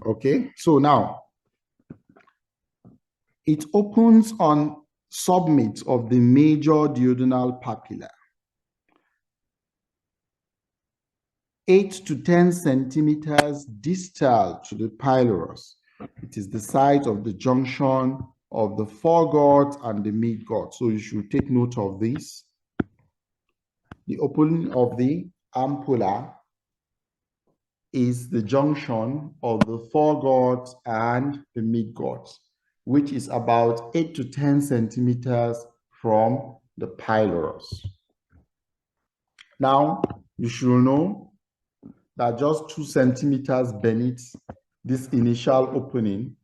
Okay, so now it opens on summit of the major duodenal papilla, 8 to 10 centimeters distal to the pylorus. It is the site of the junction of the foregut and the midgut. So you should take note of this. The opening of the ampulla is the junction of the foregut and the midgut, which is about 8 to 10 centimeters from the pylorus. Now, you should know that just 2 centimeters beneath this initial opening,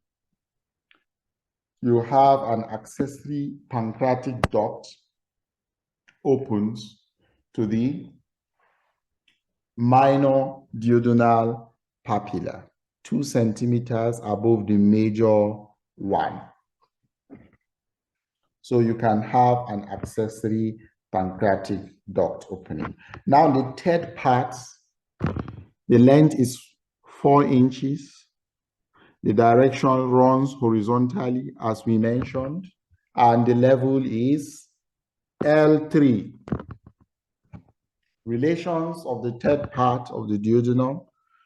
you have an accessory pancreatic duct opens to the minor duodenal papilla, 2 centimeters above the major one. So you can have an accessory pancreatic duct opening. Now the third part The length is 4 inches. The direction runs horizontally, as we mentioned, and the level is L3. Relations of the third part of the duodenum: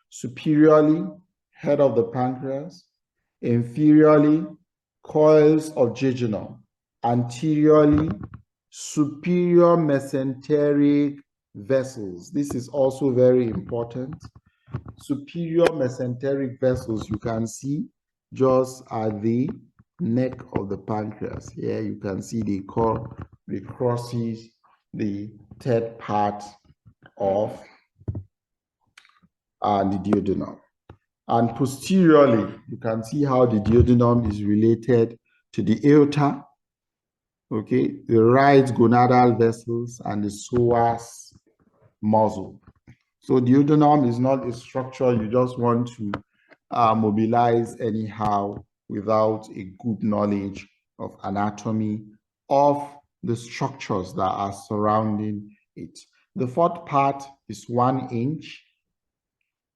superiorly, head of the pancreas; inferiorly, coils of jejunum; anteriorly, superior mesenteric vessels. This is also very important. Superior mesenteric vessels, you can see just at the neck of the pancreas. Here you can see the crosses the third part of the duodenum. And posteriorly, you can see how the duodenum is related to the aorta, okay, the right gonadal vessels, and the psoas muscle. So duodenum is not a structure you just want to mobilize anyhow without a good knowledge of anatomy of the structures that are surrounding it. The fourth part is 1 inch,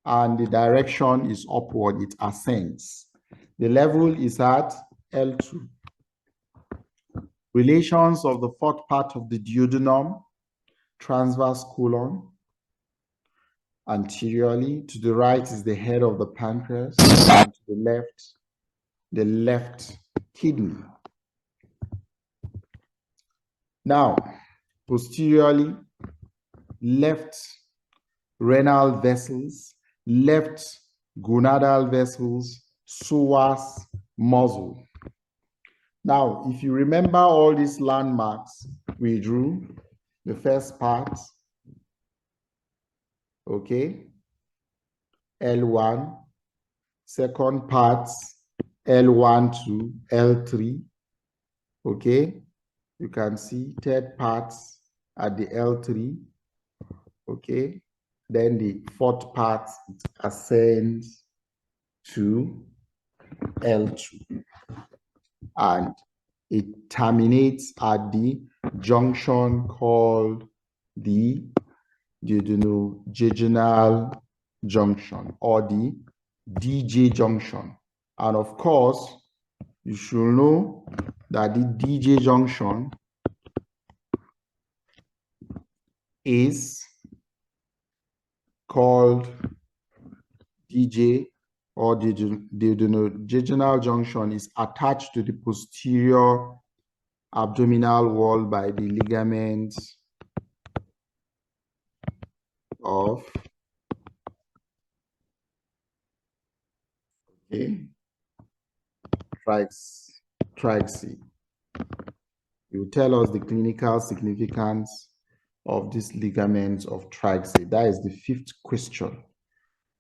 and the direction is upward, it ascends. The level is at L2. Relations of the fourth part of the duodenum: transverse colon. Anteriorly, to the right is the head of the pancreas, and to the left kidney. Now, posteriorly, left renal vessels, left gonadal vessels, psoas muscle. Now, if you remember all these landmarks we drew, the first part, okay, L1, second part, L1 to L3, okay, you can see third part at the L3, okay, then the fourth part ascends to L2, and it terminates at the junction called the duodenojejunal junction, or the DJ junction. And of course, you should know that the DJ junction is called DJ, or the duodenojejunal junction is attached to the posterior abdominal wall by the ligaments of trachea. It will tell us the clinical significance of these ligaments of trachea. That is the 5th question.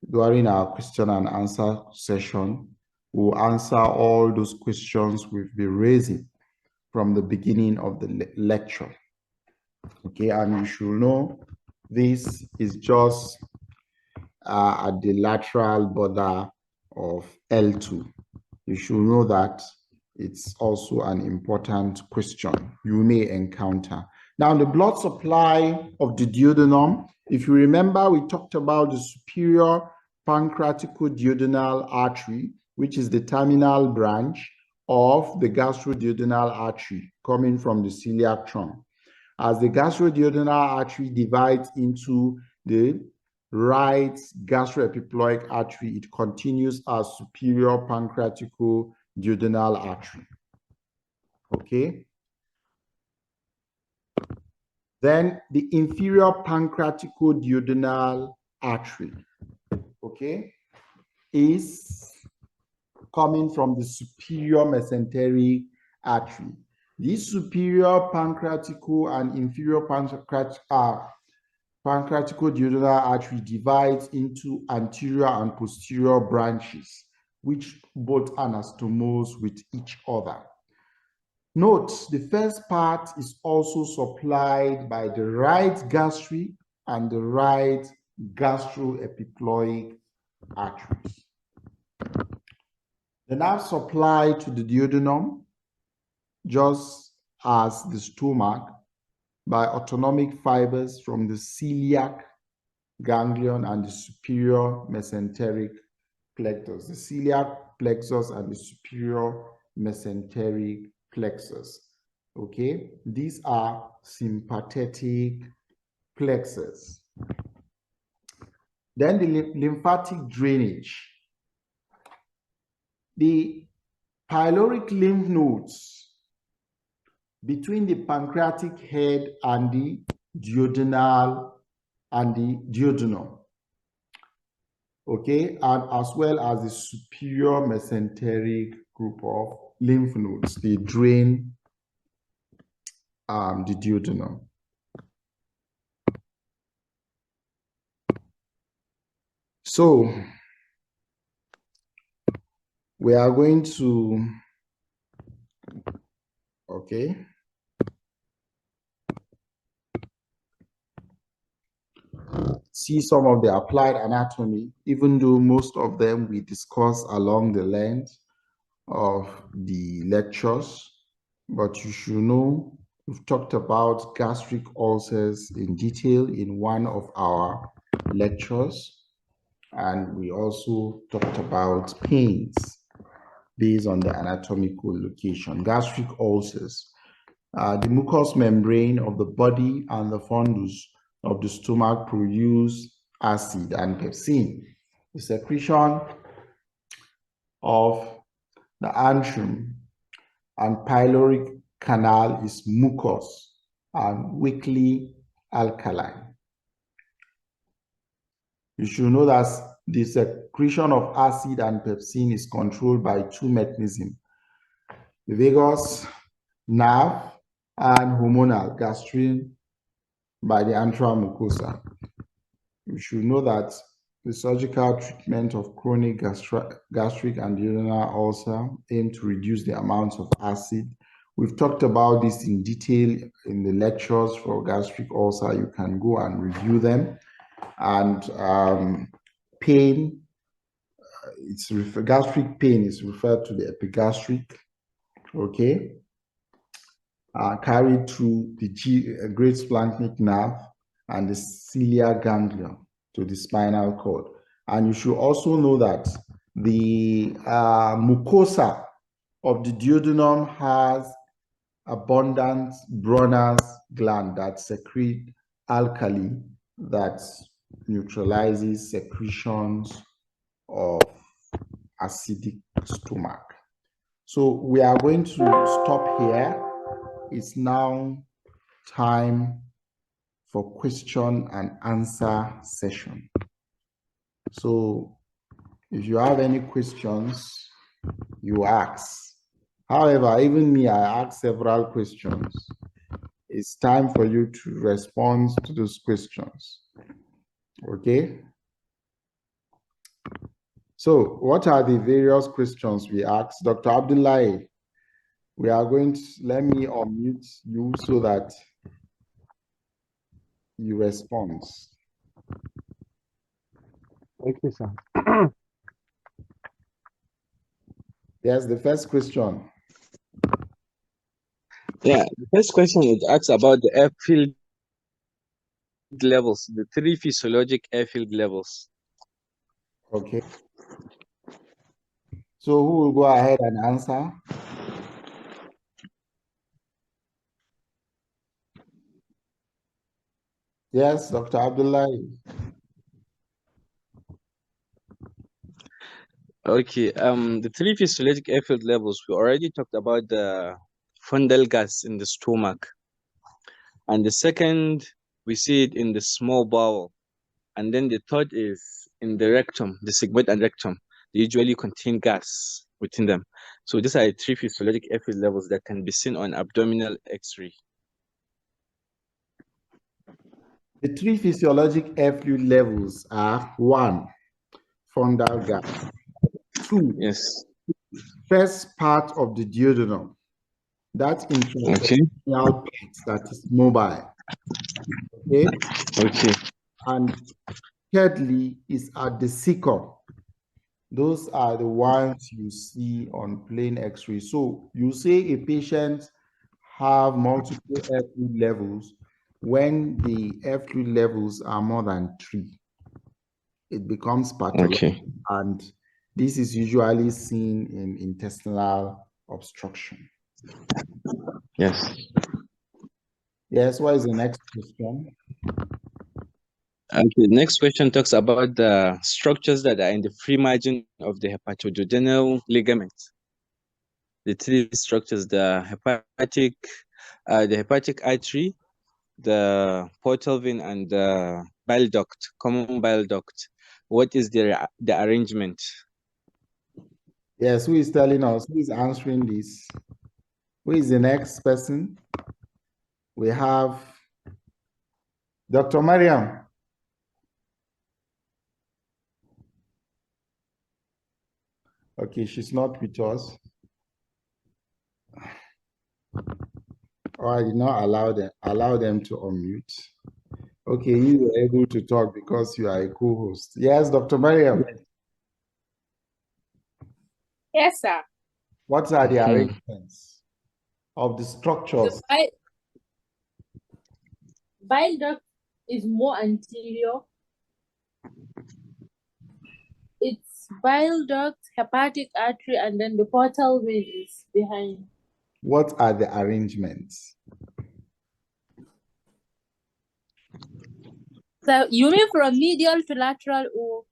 During our question and answer session, we'll answer all those questions we've been raising from the beginning of the lecture. Okay, and you should know this is just at the lateral border of L2. You should know that it's also an important question you may encounter. Now, the blood supply of the duodenum, if you remember, we talked about the superior pancreatico-duodenal artery, which is the terminal branch of the gastroduodenal artery coming from the celiac trunk. As the gastroduodenal artery divides into the right gastroepiploic artery, it continues as superior pancreatico-duodenal artery. Okay. Then the inferior pancreatico-duodenal artery, okay, is coming from the superior mesenteric artery. This superior pancreatico and inferior pancreatico-duodenal artery divides into anterior and posterior branches, which both anastomose with each other. Note, the first part is also supplied by the right gastric and the right gastroepiploic arteries. The nerve supply to the duodenum, just as the stomach, by autonomic fibers from the celiac ganglion and the superior mesenteric plexus, the celiac plexus and the superior mesenteric plexus. Okay, these are sympathetic plexus. Then the lymphatic drainage. The pyloric lymph nodes between the pancreatic head and the duodenal and the duodenum, okay, and as well as the superior mesenteric group of lymph nodes, they drain the duodenum. So we are going to, okay, see some of the applied anatomy, even though most of them we discuss along the length of the lectures, but you should know we've talked about gastric ulcers in detail in one of our lectures, and we also talked about pains based on the anatomical location. Gastric ulcers, the mucous membrane of the body and the fundus of the stomach produce acid and pepsin. The secretion of the antrum and pyloric canal is mucus and weakly alkaline. You should know that the secretion of acid and pepsin is controlled by two mechanisms: the vagus nerve and hormonal gastrin by the antral mucosa. You should know that the surgical treatment of chronic gastric and duodenal ulcer aim to reduce the amount of acid. We've talked about this in detail in the lectures for gastric ulcer. You can go and review them. And pain, gastric pain is referred to the epigastric, okay, carried through the great splanchnic nerve and the celiac ganglion to the spinal cord. And you should also know that the mucosa of the duodenum has abundant Bronner's gland that secrete alkali that neutralizes secretions of acidic stomach. So we are going to stop here. It's now time for question and answer session. So if you have any questions, you ask. However, even me, I asked several questions. It's time for you to respond to those questions. Okay? So what are the various questions we asked? Dr. Abdullahi, we are going to, let me unmute you so that you respond. Thank you, sir. Yes, the first question. Yeah, the first question it asks about the airfield levels, the 3 physiologic airfield levels. Okay. So who will go ahead and answer? Yes, Dr. Abdullahi. Okay, the 3 physiologic airfield levels, we already talked about the fundal gas in the stomach. And the second, we see it in the small bowel. And then the third is in the rectum, the sigmoid and rectum. They usually contain gas within them. So these are the 3 physiologic airfield levels that can be seen on abdominal X-ray. The 3 physiologic airflow levels are: 1, fundal gas; 2, yes, first part of the duodenum, that interstitial part that is mobile. Okay. Okay. And thirdly is at the cecum. Those are the ones you see on plain X-ray. So you say a patient have multiple air fluid levels when the air fluid levels are more than 3. it becomes pathologic. Okay. And this is usually seen in intestinal obstruction. Yes. Yes, what is the next question? Okay. Next question talks about the structures that are in the free margin of the hepatoduodenal ligament. The three structures: the hepatic artery, the portal vein, and the bile duct, common bile duct. What is the arrangement? Yes, who is telling us? Who is answering this? Who is the next person? We have Dr. Mariam. Okay, she's not with us. Or I did not allow them to unmute. Okay, you were able to talk because you are a co-host. Yes, Dr. Mariam. Yes, sir. What are the arrangements of the structures? The bile duct is more anterior. It's bile duct, hepatic artery, and then the portal vein is behind. What are the arrangements? So you mean from medial to lateral, or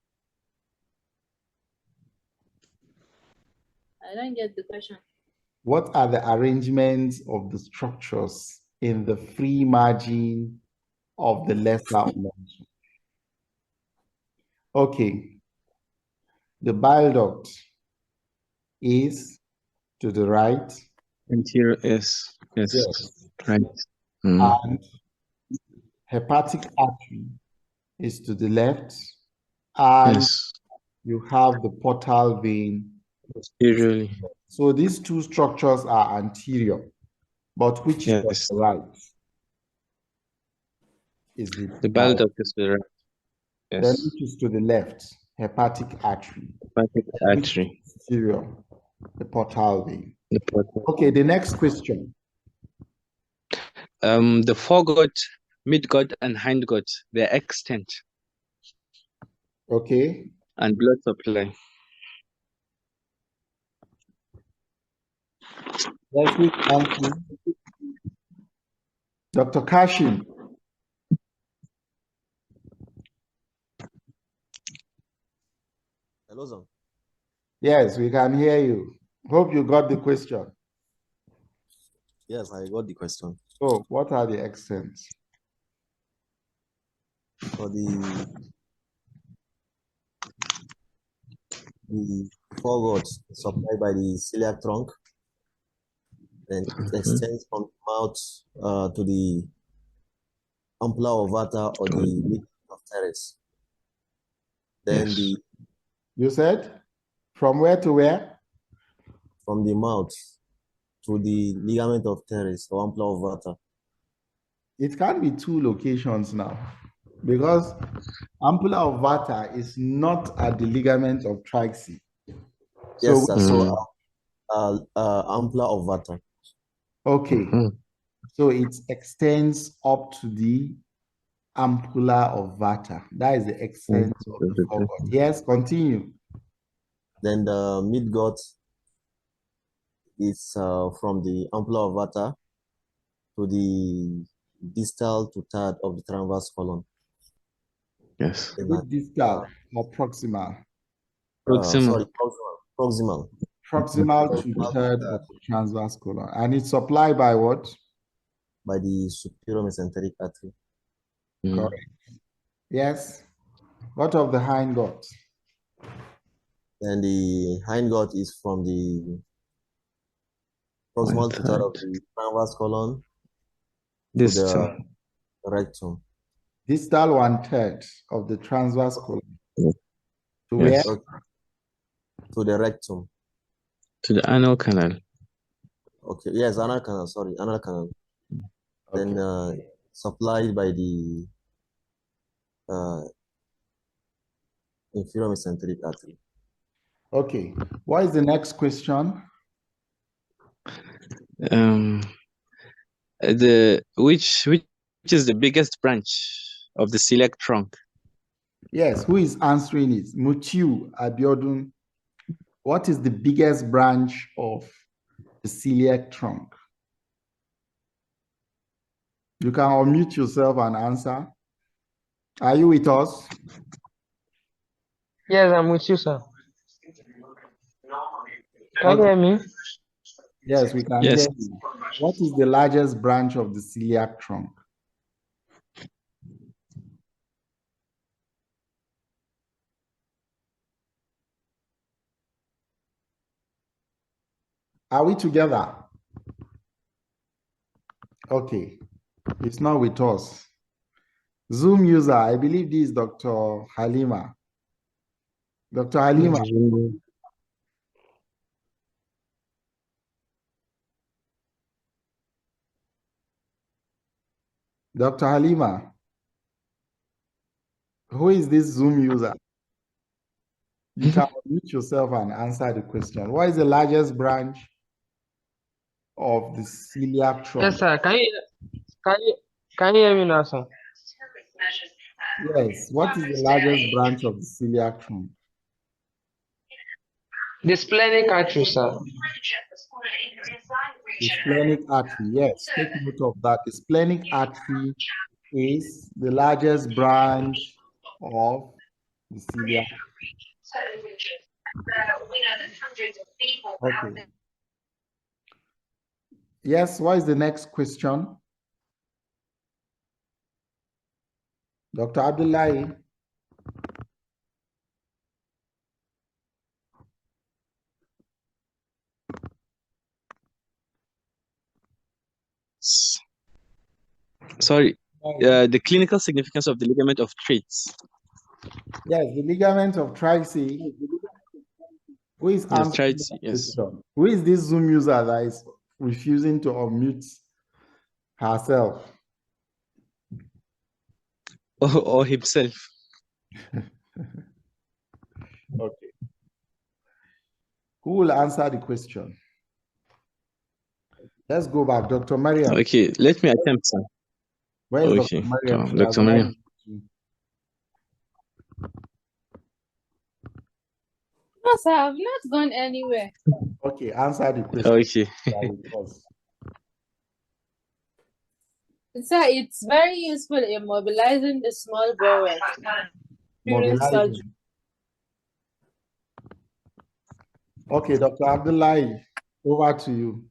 I don't get the question. What are the arrangements of the structures in the free margin of the lesser emulsion? Okay, the bile duct is to the right. Anterior is yes. Yes. Right. And hepatic artery is to the left. And Yes. you have the portal vein. Posteriorly. So these two structures are anterior, but which is on Yes. the right? Is the The bile duct is to the right. Then Yes. which is to the left? Hepatic artery. Hepatic artery. Posterior, the portal vein. The portal. Okay, the next question. The foregut, midgut, and hindgut, their extent Okay. and blood supply. Yes, we answer. Dr. Kashim. Hello, sir. Yes, we can hear you. Hope you got the question. Yes, I got the question. So, what are the extents? For the foregut supplied by the celiac trunk, then it extends from the mouth to the ampulla ovata or the ligament of teres. Then Yes. You said from where to where? from the mouth to the ligament of teres or ampulla ovata. It can be two locations now because ampulla ovata is not at the ligament of trachea. Yes, sir. So ampulla ovata. Okay. So it extends up to the ampulla of Vata. That is the extent of the foregut. Yes, continue. Then the midgut is from the ampulla ovata to the distal to third of the transverse colon. Yes. Distal or proximal? Sorry, proximal. Proximal to third of the transverse colon. And it's supplied by what? By the superior mesenteric artery. Correct. Yes. What of the hindgut? And the hindgut is from the proximal to third of the transverse colon to the rectum. Distal 1/3 of the transverse colon. To Yes. where? To the rectum. To the anal canal. Okay, yes, anal canal, sorry, anal canal. Okay. Then supplied by the inferior mesenteric artery. Okay. What is the next question? Which is the biggest branch of the celiac trunk? Yes, who is answering it? Mutiu Abiodun. What is the biggest branch of the celiac trunk? You can unmute yourself and answer. Are you with us? Yes, I'm with you, sir. Can you hear me? Yes, we can Yes. hear you. What is the largest branch of the celiac trunk? Are we together? Okay, it's not with us. Zoom user, I believe this is Dr. Halima. Dr. Halima, Dr. Halima, who is this Zoom user? You can unmute yourself and answer the question. What is the largest branch of the celiac trunk? Yes, sir. Can you hear me now, sir? Yes, what is the largest branch of the celiac trunk? The splenic artery, sir. The splenic artery, yes, take note of that. The splenic artery is the largest branch of the celiac. Okay. Yes, what is the next question? Dr. Abdullahi. Sorry. The clinical significance of the ligament of Treitz. Yes, the ligament of Tricep. Who is Yes, answering Treitz, that yes. question? Who is this Zoom user that is refusing to unmute herself? Or himself. Okay. Who will answer the question? Let's go back. Dr. Mariam. Okay, let me attempt, sir. Where is Okay, Dr. Mariam? She Dr. has Mariam. unmuted. No, sir, I've not gone anywhere. Okay, answer the question. Okay. Sir, it's very useful in mobilizing the small bowel during surgery. Mobilizing. Okay, Dr. Abdullahi, over to you.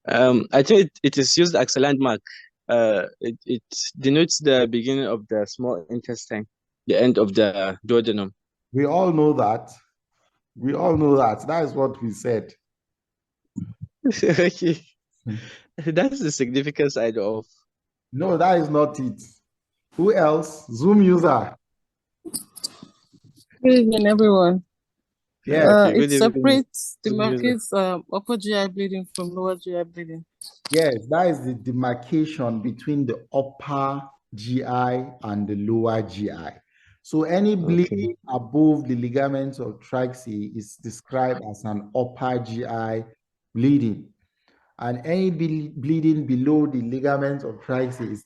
I think it is used as a landmark. It denotes the beginning of the small intestine, the end of the duodenum. We all know that. We all know that. That is what we said. Okay. That's the significant side of. No, that is not it. Who else? Zoom user. Good evening, everyone. Yes. Okay, It good evening. separates, demarcates upper GI bleeding from lower GI bleeding. Yes, that is the demarcation between the upper GI and the lower GI. So any bleeding above the ligaments of Trachea is described as an upper GI bleeding. And any bleeding below the ligaments of Trachea is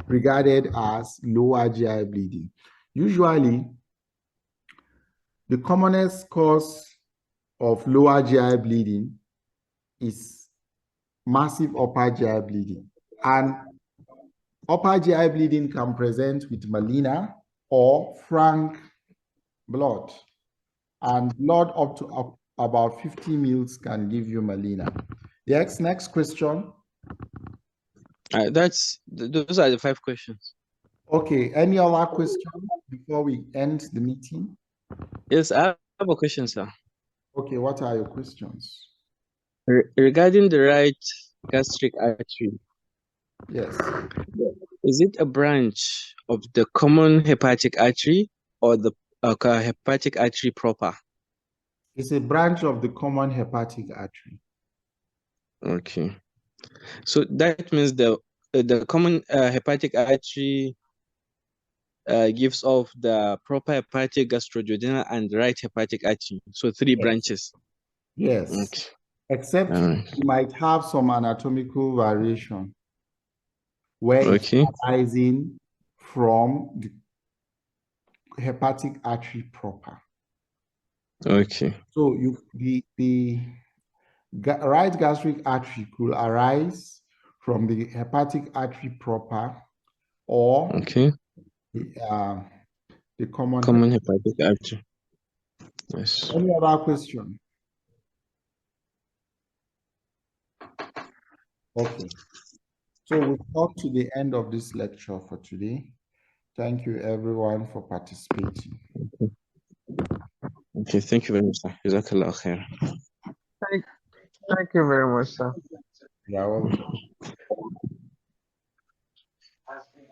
regarded as lower GI bleeding. Usually, the commonest cause of lower GI bleeding is massive upper GI bleeding. And upper GI bleeding can present with melena or frank blood. And blood up to about 50 mils can give you melena. Yes, next question. Those are the 5 questions. Okay, any other question before we end the meeting? Yes, I have a question, sir. Okay, what are your questions? Regarding the right gastric artery, Yes. is it a branch of the common hepatic artery or the hepatic artery proper? It's a branch of the common hepatic artery. Okay. So that means the common hepatic artery gives off the proper hepatic gastroduodenal and right hepatic artery. So 3 branches. Yes. Okay. Except Alright. you might have some anatomical variation where it's Okay. arising from the hepatic artery proper. Okay. So the right gastric artery could arise from the hepatic artery proper or Okay. the common hepatic artery. Yes. Any other question? Okay. So we've come to the end of this lecture for today. Thank you everyone for participating. Okay, thank you very much, sir. Jazakallah khair. Thank you very much, sir. You are welcome.